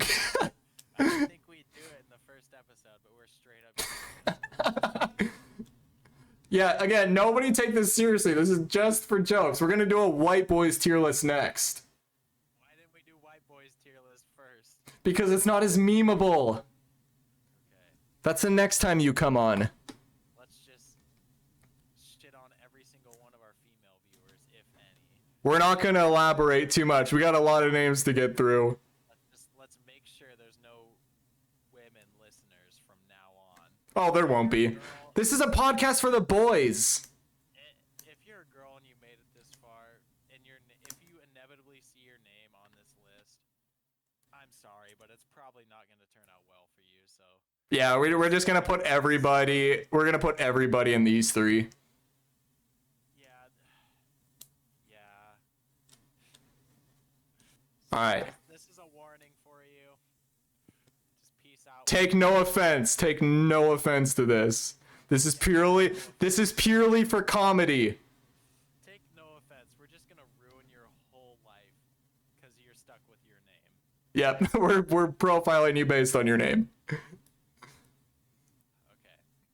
Oh, we're straight up getting canceled. I didn't think we'd do it in the first episode, but we're straight up getting canceled. Yeah, again, nobody take this seriously. This is just for jokes. We're gonna do a white boys tier list next. Why didn't we do white boys tier list first? Because it's not as memeable. Okay, That's the next time you come on. let's just shit on every single one of our female viewers, if any. We're not gonna elaborate too much. We got a lot of names to get through. Let's make sure there's no women listeners from now on. Oh, there won't be. Girl, This is a podcast for the boys. if you're a girl and you made it this far, and if you inevitably see your name on this list, I'm sorry, but it's probably not going to turn out well for you. So Yeah, we're just gonna put everybody. We're gonna put everybody in these three. yeah, yeah. All right. This is a warning for you. Just peace out. Take no offense. Take no offense to this. This is purely for comedy. Take no offense. We're just gonna ruin your whole life because you're stuck with your name. Yep, we're profiling you based on your name. Okay.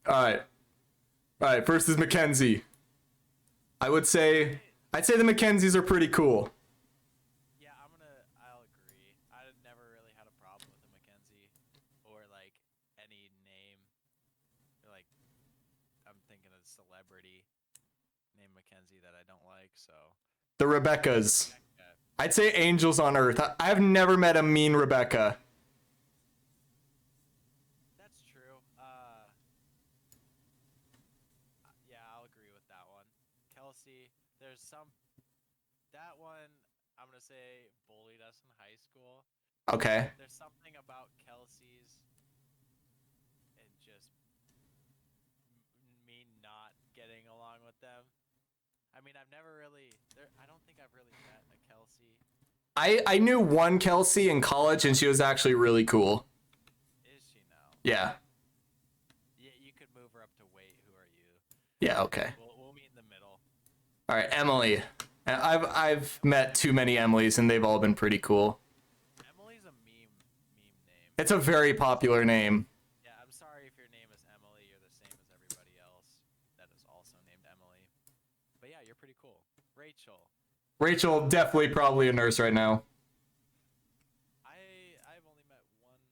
All right. First is Mackenzie. I'd say the Mackenzies are pretty cool. Yeah, I'll agree. I never really had a problem with a Mackenzie or like any name. Like I'm thinking of celebrity named Mackenzie that I don't like, so The Rebeccas. okay. I'd say angels on earth. I've never met a mean Rebecca. That's true. Yeah, I'll agree with that one. Kelsey, there's that one I'm gonna say bullied us in high school. Okay. There's something about Kelsey's and just me not getting along with them. I mean, I don't think I've really met a Kelsey. I knew one Kelsey in college and she was actually really cool. Is she now? Yeah. Yeah, you could move her up to wait. Who are you? Yeah, okay. We'll meet in the middle. All right, Emily. I've met too many Emilys and they've all been pretty cool. Emily's a meme name. It's a very popular name. Yeah, I'm sorry if your name is Emily. You're the same as everybody else that is also named Emily. But yeah, you're pretty cool. Rachel. Rachel, definitely probably a nurse right now. I've only met one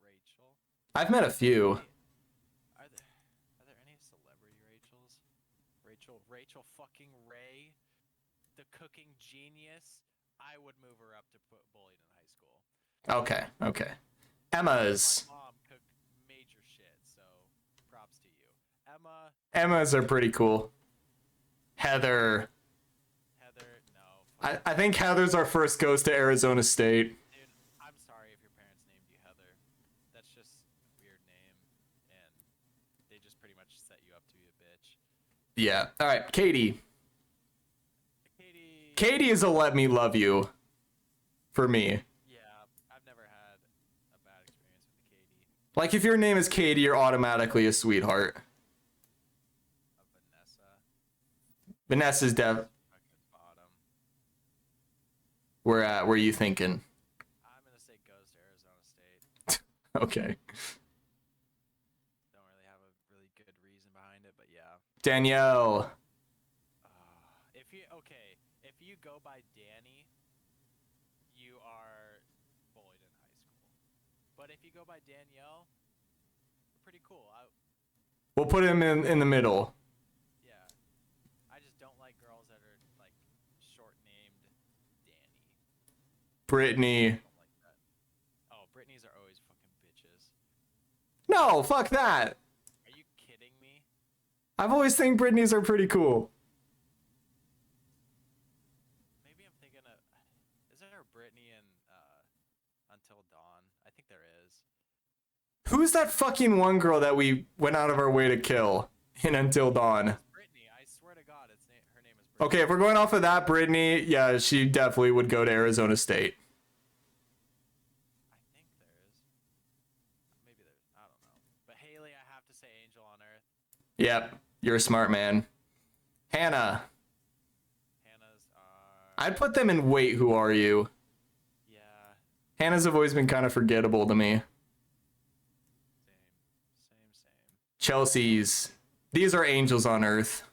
Rachel. I've met a few. Are there any celebrity Rachels? Rachel fucking Ray, the cooking genius. I would move her up to put bullied in high school. Okay. Emma's. My mom cooked major shit, so props to you. Emma's are pretty cool. Heather. No, I think Heather's our first ghost to Arizona State. Dude, I'm sorry if your parents named you Heather. That's just a weird name, and they just pretty much set you up to be a bitch. Yeah. All right, Katie. Katie. Katie is a let me love you for me. Yeah, I've never had a bad experience with Katie. Like, if your name is Katie, you're automatically a sweetheart. A Vanessa. Vanessa's dev. Fucking bottom. Where are you thinking? I'm gonna say goes to Arizona State. Okay. Don't really have a really good reason behind it, but yeah. Danielle. If you go by Danny, you are bullied in high school. But if you go by Danielle, you're pretty cool. We'll put him in the middle. Yeah. I just don't like girls that are like short named Danny. Brittany. I don't like that. Oh, Britneys are always fucking bitches. No, fuck that. Are you kidding me? I've always think Britneys are pretty cool. Maybe I'm thinking of. Is there a Brittany in Until Dawn? I think there is. Who's that fucking one girl that we went out of our way to kill in Until Dawn? Brittany, I swear to God, her name is Brittany. Okay, if we're going off of that, Brittany, yeah, she definitely would go to Arizona State. I think there is. Maybe there's. I don't know. But Haley, I have to say Angel on Earth. Yep, you're a smart man. Hannah. Hannah's are. I'd put them in Wait, Who Are You? Yeah. Hannah's have always been kind of forgettable to me. Same. Chelsea's. These are angels on Earth.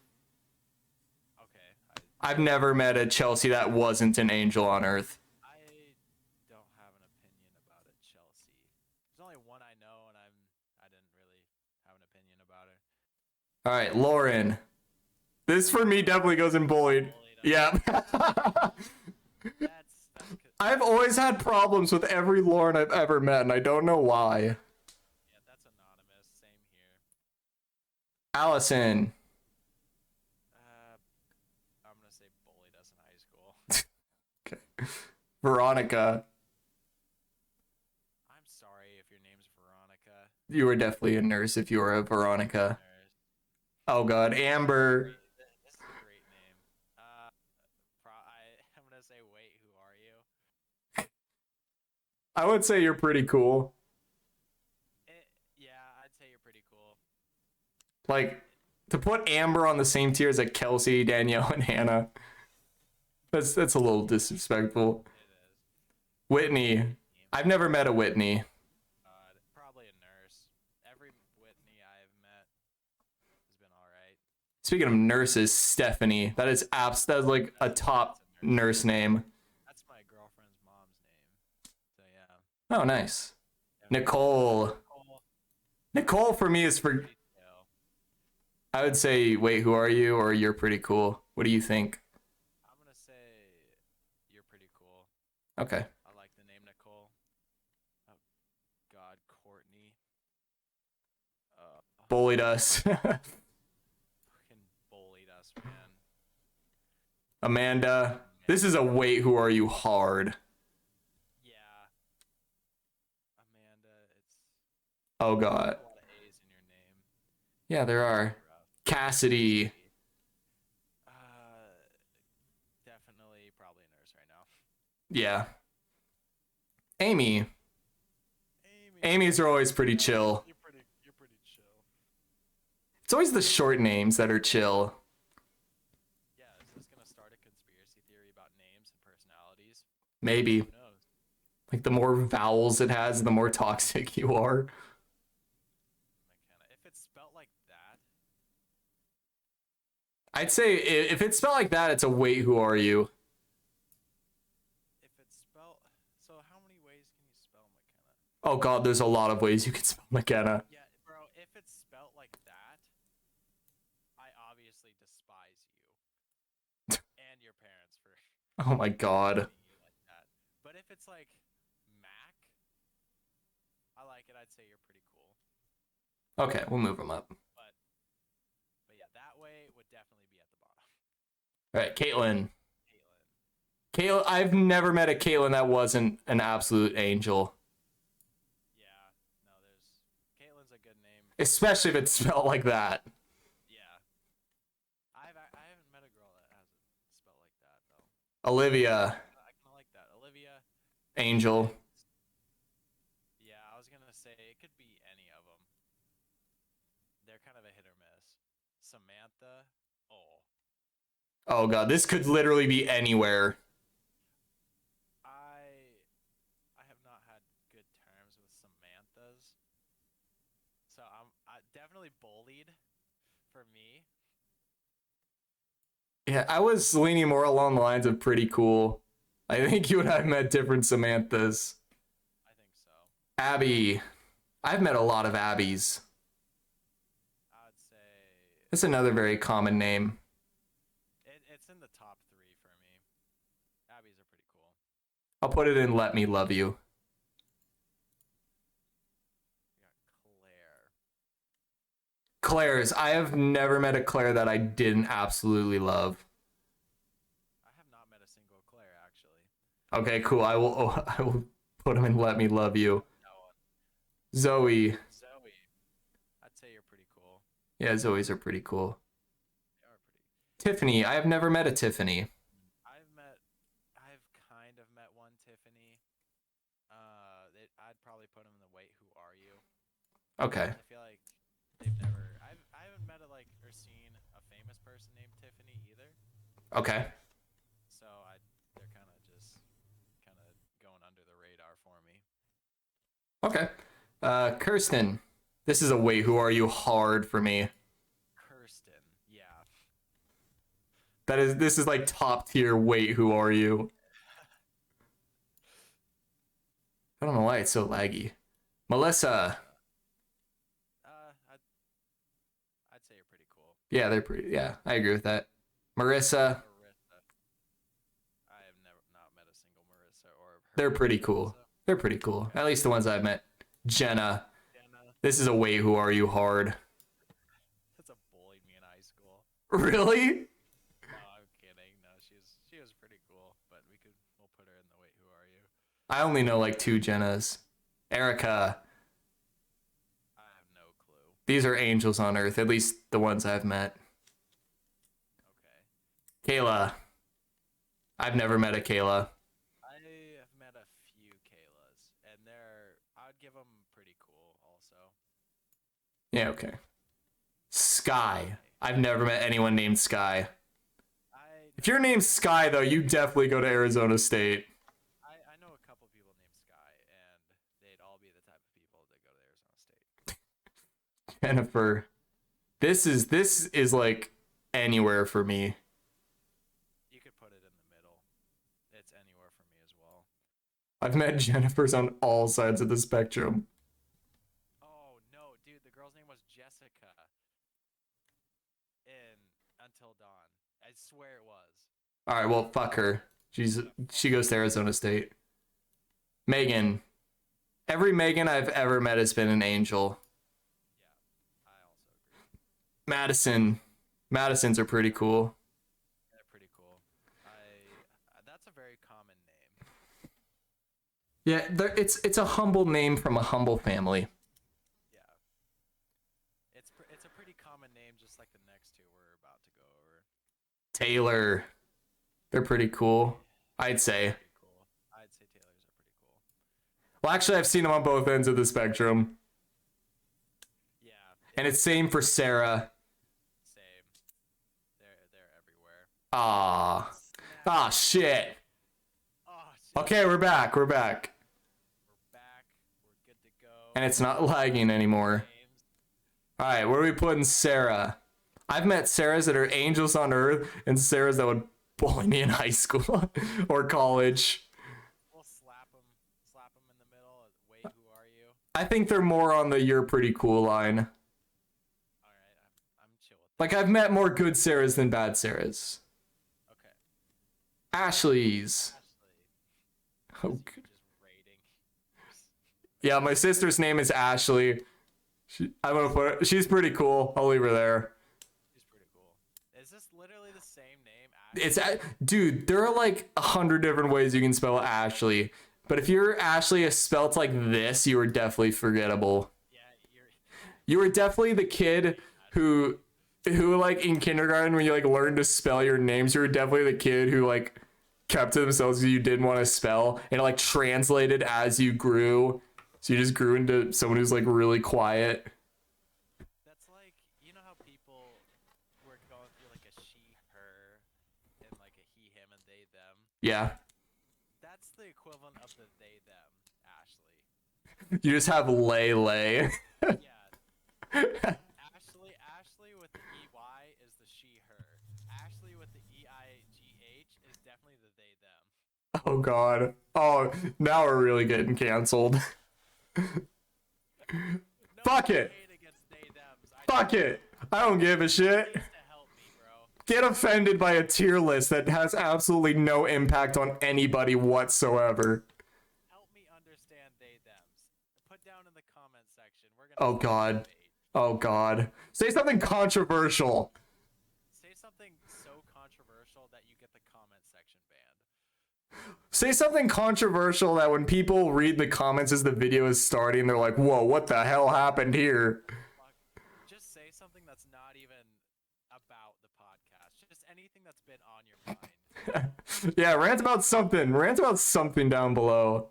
Okay. I've never met a Chelsea that wasn't an angel on Earth. I don't have an opinion about it, Chelsea. There's only one I know, and I didn't really have an opinion about her. All right, Lauren. This for me definitely goes in bullied. Yeah. That's I've always had problems with every Lauren I've ever met, and I don't know why. yeah, that's anonymous. Same here. Allison. I'm gonna say bullied us in high school. Okay. Veronica. I'm sorry if your name's Veronica. You were definitely a nurse if you were a Veronica. Nurse. Oh god, Amber. This is a great name. I'm gonna say, wait, who are you? I would say you're pretty cool. Yeah, I'd say you're pretty cool. Like, to put Amber on the same tier as like Kelsey, Danielle, and Hannah. That's a little disrespectful. It is. Whitney. I've never met a Whitney. Probably a nurse. Every Whitney I've met has been alright. Speaking of nurses, Stephanie. That is like a top nurse name. That's my girlfriend's mom's name. So yeah. Oh, nice. Yeah, Nicole. Nicole. Nicole for me is for. Detail. I would say, wait, who are you? Or you're pretty cool. What do you think? I'm gonna say you're pretty cool. Okay. I like the name Nicole. Oh God, Courtney. Bullied us. Fucking bullied us, man. Amanda. This is a wait, who are you hard. Yeah. Amanda, it's Oh a god. lot of A's in your name. Yeah, there are. Rough. Cassidy. Definitely probably a nurse right now. Yeah. Amy. Amy's are always pretty chill. You're pretty chill. It's always the short names that are chill. Yeah, is this gonna start a conspiracy theory about names and personalities? Maybe. Who knows? Like, the more vowels it has, the more toxic you are. McKenna. If it's spelt like that, I'd say if it's spelled like that, it's a wait, who are you? if it's spelt, so how many ways can you spell McKenna? Oh god, there's a lot of ways you can spell McKenna. Yeah, bro. If it's spelt like that, I obviously despise you and your parents for Oh my god. naming you like that. But if it's like Mac, I like it. I'd say you're pretty cool. Okay, we'll move them up. But yeah, that way would definitely be at the bottom. All right, Caitlin. Caitlin. Caitlyn, I've never met a Caitlyn that wasn't an absolute angel. Yeah, no, Caitlin's a good name. Especially if it's spelled like that. Yeah. I haven't met a girl that has it spelled like that though. Olivia, I kind of like that. Olivia. angel. Yeah, I was gonna say it could be any of them. They're kind of a hit or miss. Samantha. Oh. Oh god, this could literally be anywhere. I have not had good terms with Samanthas, so I definitely bullied for me. Yeah, I was leaning more along the lines of pretty cool. I think you and I have met different Samanthas. I think so. Abby. I've met a lot of Abbies. I'd say That's another very common name. it's in the top 3 for me. Abby's are pretty cool. I'll put it in Let Me Love You. We got Claire. Claire's. I have never met a Claire that I didn't absolutely love. I have not met a single Claire actually. Okay, cool. I will put them in Let Me Love You. No one. Zoe. Zoe. I'd say you're pretty cool. Yeah, Zoe's are pretty cool. They are pretty. Tiffany. I have never met a Tiffany. I've kind of met one Tiffany. I'd probably put them in the wait, who are you? Okay. I feel like they've never. I haven't met or seen a famous person named Tiffany either. Okay. So they're kind of just going under the radar for me. Okay. Kirsten. This is a wait, who are you hard for me. Kirsten, yeah. This is like top tier wait, who are you? I don't know why it's so laggy. Melissa. I'd say you're pretty cool. Yeah, they're pretty. Yeah, I agree with that. Marissa. Marissa. I have never not met a single Marissa or. They're pretty cool. Marissa. They're pretty cool. At least the ones I've met. Jenna. Jenna. This is a wait, who are you hard. That's a bullied me in high school. Really? No, I'm kidding. No, she was pretty cool, but we'll put her in the wait, who are you? I only know like 2 Jennas. Erica. I have no clue. These are angels on earth, at least the ones I've met. Okay. Kayla. I've never met a Kayla. I have met a few Kaylas, and I'd give them pretty cool also. Yeah, okay. Sky. I've never met anyone named Sky. If your name's Sky, though, you definitely go to Arizona State. I know a couple people named Sky, and they'd all be the type of people that go to Arizona State. Jennifer. This is like anywhere for me. You could put it in the middle. It's anywhere for me as well. I've met Jennifers on all sides of the spectrum. Oh no, dude, the girl's name was Jessica in Until Dawn. I swear it was. All right, well, fuck her. She goes to Arizona State. Megan. Every Megan I've ever met has been an angel. Yeah, I also agree. Madison. Madisons are pretty cool. They're pretty cool. That's a very common name. Yeah, it's a humble name from a humble family. Yeah. It's a pretty common name, just like the next two we're about to go over. Taylor. They're pretty cool, I'd say. Pretty cool. I'd say Taylors are pretty cool. Well, actually, I've seen them on both ends of the spectrum. Yeah. And it's same for Sarah. Same. They're everywhere. Ah, shit. Oh, shit. Okay, we're back. We're back. We're good to go. And it's not lagging anymore. Names. All right, where are we putting Sarah? I've met Sarahs that are angels on earth and Sarahs that would bully me in high school or college. We'll slap them in the middle. Wait, who are you? I think they're more on the you're pretty cool line. All right, I'm chill with that. Like, I've met more good Sarahs than bad Sarahs. Okay. Ashley's. Ashley. Oh, Is you g- just rating. yeah, my sister's name is Ashley. I'm gonna put her, she's pretty cool. I'll leave her there. She's pretty cool. Is this literally the same name? Dude, there are like 100 different ways you can spell Ashley. But if you're Ashley spelt like this, you are definitely forgettable. Yeah, You were definitely the kid who like in kindergarten when you like learned to spell your names, you were definitely the kid who like kept to themselves because you didn't want to spell, and it like translated as you grew. So you just grew into someone who's like really quiet. that's like, you know how people were going through like a she, her, and like a he, him, and they, them? Yeah. That's the equivalent of the they, them, Ashley. You just have lay. Yeah. Ashley with the EY is the she, her. Ashley with the EIGH is definitely the they, them. Oh god. Oh, now we're really getting canceled. No Fuck it. hate against they, thems. I Fuck it. I don't give a shit. to help me, bro. Get offended by a tier list that has absolutely no impact on anybody whatsoever. Help me understand they, thems. Put down in the comment section. We're gonna Oh god. Oh god. Say something controversial. say something so controversial that you get the comment section banned. Say something controversial that when people read the comments as the video is starting, they're like, whoa, what the hell happened here? Just say something that's not even about the podcast. Just anything that's been on your mind. Yeah, rant about something. Rant about something down below.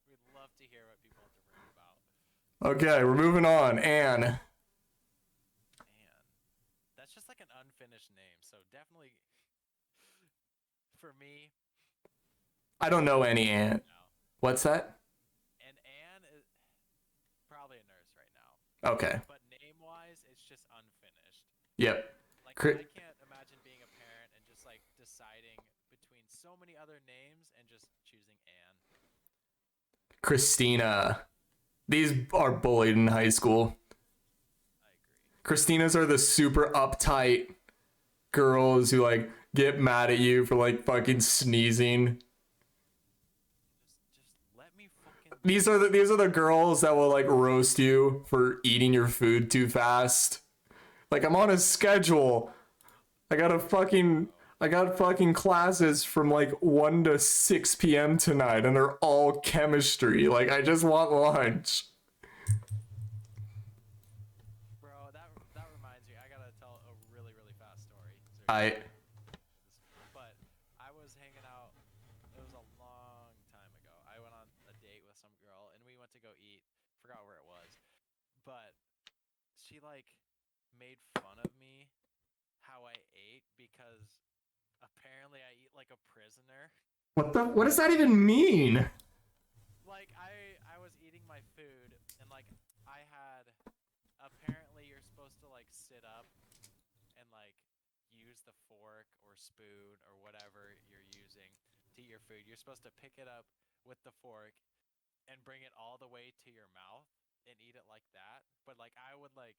We'd love to hear what people have to rant about. Okay, we're moving on. Anne. Man, that's just like an unfinished name. So definitely, for me, I don't know any Anne. no. What's that? And Anne is probably a nurse right now. Okay. But name-wise, it's just unfinished. Yep. Like, Cri- I can't imagine being a parent and just like deciding between so many other names and just choosing Anne. Christina. These are bullied in high school. I agree. Christinas are the super uptight girls who like get mad at you for like fucking sneezing. Just let me fucking. These are the girls that will like roast you for eating your food too fast. Like, I'm on a schedule. I got fucking classes from like 1 to 6 p.m. tonight, and they're all chemistry. Like, I just want lunch. Bro, that reminds me. I gotta tell a really fast story. But I was hanging out. It was a long time ago. I went on a date with some girl, and we went to go eat. Forgot where it was, but she like made fun of me how I ate because apparently I eat like a prisoner. What does that even mean? Like I was eating my food and like I had apparently you're supposed to like sit up and like use the fork or spoon or whatever you're using to eat your food. You're supposed to pick it up with the fork and bring it all the way to your mouth and eat it like that. But like I would like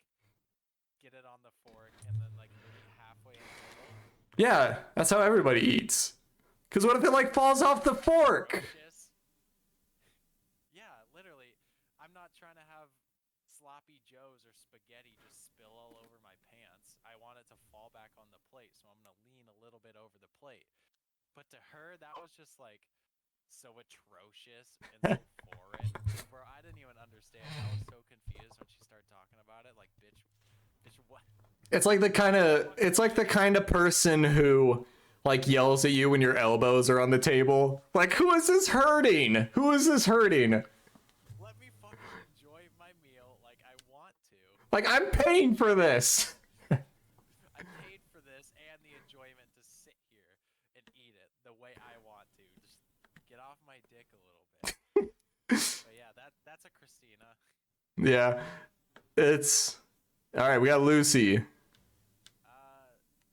get it on the fork and then like bring it halfway in the middle. Yeah, that's how everybody eats. Cause what if it like falls off the fork? Delicious. Yeah, literally. I'm not trying to have sloppy joes or spaghetti just spill all over my pants. I want it to fall back on the plate, so I'm gonna lean a little bit over the plate. But to her, that was just like so atrocious and so foreign. Bro, I didn't even understand. I was so confused when she started talking about it. Like, bitch, what? It's like the kind of person who like yells at you when your elbows are on the table. Like, who is this hurting? Who is this hurting? Let me fucking enjoy my meal like I want to. Like, I'm paying for this. I paid for this and the enjoyment to sit here and eat it the way I want to. Just get off my dick a little bit. But yeah, that's a Christina. Yeah. It's all right. We got Lucy.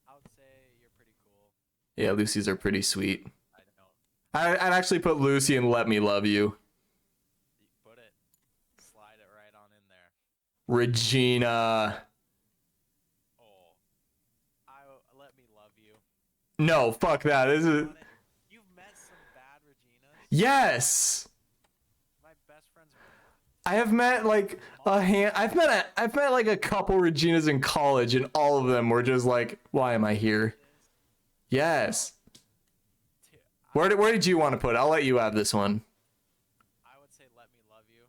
I would say you're pretty cool. Yeah, Lucy's are pretty sweet. I know. I'd actually put Lucy and Let Me Love You. You put it, slide it right on in there. Regina. Oh, let me love you. No, fuck that. This is You've met some bad Reginas. yes. My best friend's. I have met like I've met like a couple Reginas in college, and all of them were just like, why am I here? Yes. T- Where did you want to put it? I'll let you have this one. I would say Let Me Love You.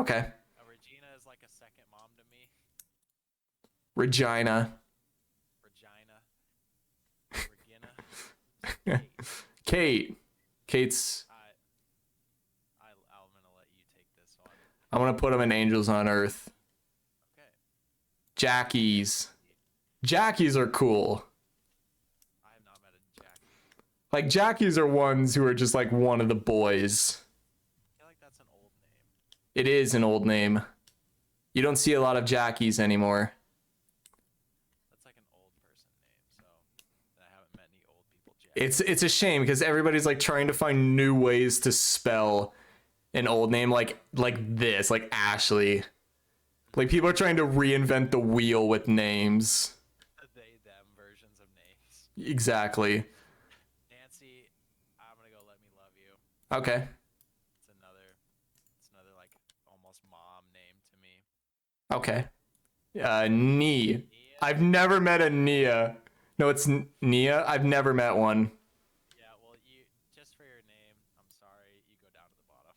Okay. Regina is like a second mom to me. Regina. Regina. Kate. Kate's. I'm gonna let you take this one. I'm gonna put them in Angels on Earth. Okay. Jackies are cool. I have not met a Jackie. Like Jackies are ones who are just like one of the boys. I feel like that's an old name. It is an old name. You don't see a lot of Jackies anymore. That's like an old person name, so I haven't met any old people. Jackie. It's a shame because everybody's like trying to find new ways to spell an old name like this, like Ashley. Like people are trying to reinvent the wheel with names. They, them versions of names. Exactly. Nancy, I'm gonna go Let Me Love You. Okay. It's another like almost mom name to me. Okay. Nee. Nia? I've never met a Nia. No, it's Nia. I've never met one. Yeah, well, you just for your name, I'm sorry, you go down to the bottom.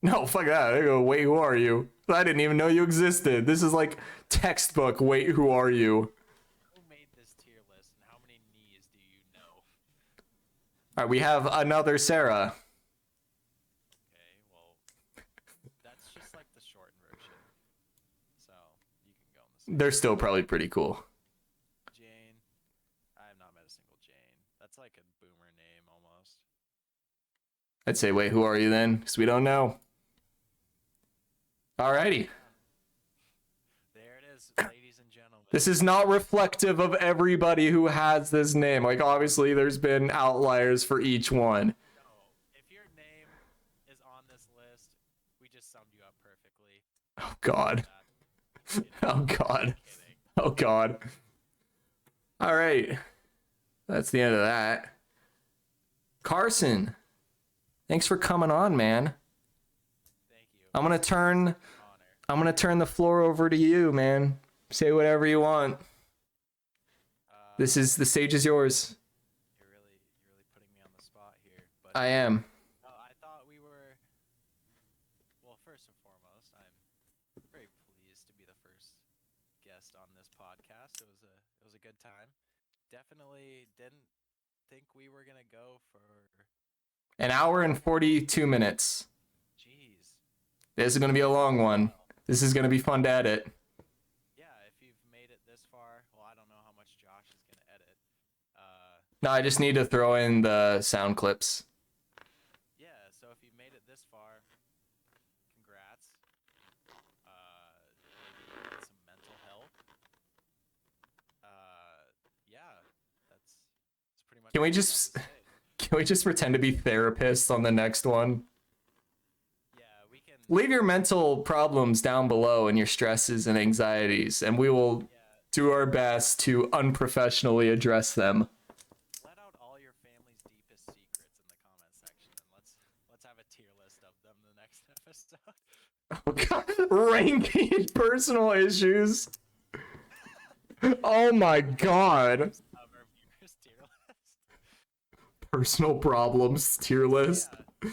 No, fuck that. I go, wait, who are you? I didn't even know you existed. This is like textbook, wait, who are you? Who made this tier list, and how many Nias do you know? All right, we have another Sarah. Okay, well, that's just like the shortened version. So you can go in the same. They're still probably pretty cool. Jane. I have not met a single Jane. That's like a boomer name almost. I'd say, wait, who are you then? Because we don't know. Alrighty. There it is, ladies and gentlemen. This is not reflective of everybody who has this name. Like, obviously, there's been outliers for each one. No, if your name is on this list, we just summed you up perfectly. Oh, God. Oh, God. Kidding. Oh, God. All right. That's the end of that. Carson, thanks for coming on, man. Thank you. I'm gonna turn Honor. the floor over to you, man. Say whatever you want. The stage is yours. You're really putting me on the spot here. But I am. I thought we were. Well, first and foremost, I'm very pleased to be the first guest on this podcast. It was a good time. Definitely didn't think we were gonna go for. An hour and 42 minutes. Jeez. This is gonna be a long one. This is gonna be fun to edit. Yeah, if you've made it this far, well, I don't know how much Josh is gonna edit. No, I just need to throw in the sound clips. Yeah, so if you made it this far, congrats. Maybe get some mental help. Yeah, that's pretty much. Can we all I got just- to say. Can we just pretend to be therapists on the next one? Yeah, we can. Leave your mental problems down below and your stresses and anxieties, and we will Yeah, do our best to unprofessionally address them. let out all your family's deepest secrets in the comment section, and let's have a tier list of them the next episode. Oh, God. Ranking personal issues. Oh my God. Of our viewers tier list. Personal problems tier list. Yeah.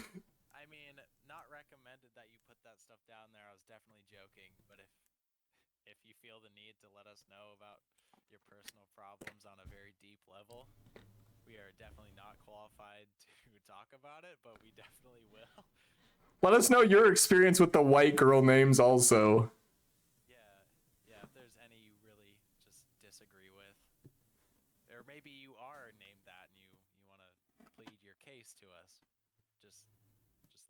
I mean, not recommended that you put that stuff down there. I was definitely joking, but if you feel the need to let us know about your personal problems on a very deep level, we are definitely not qualified to talk about it, but we definitely will. Let us know your experience with the white girl names also. Yeah, if there's any you really just disagree with, or maybe you are named that and you want to plead your case to us, just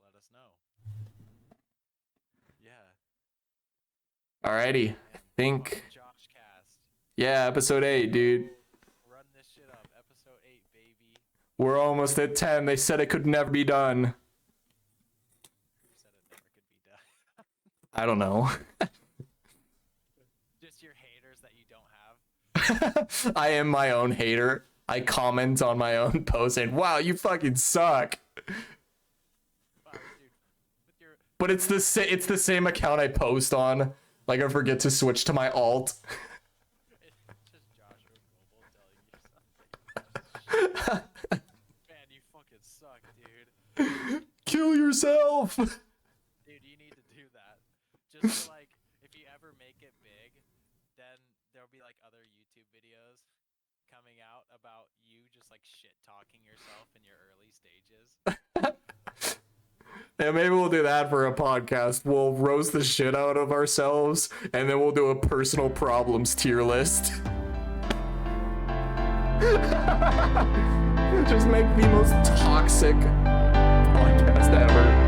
let us know. Yeah. Alrighty. I think, JoshCast. yeah, episode 8, dude. Run this shit up. Episode 8, baby. We're almost at 10. They said it could never be done. Who said it never could be done? I don't know. Just your haters that you don't have. I am my own hater. I comment on my own post saying, wow, you fucking suck. Wow, dude. With your But it's the same account I post on. Like I forget to switch to my alt. it's just Joshua Global telling you something. Man, you fucking suck, dude. Kill yourself. Dude, you need to do that. Just so, like, if you ever make it big, then there'll be like other YouTube videos coming out about you just like shit talking yourself in your early stages. Yeah, maybe we'll do that for a podcast. We'll roast the shit out of ourselves, and then we'll do a personal problems tier list. Just make the most toxic podcast ever.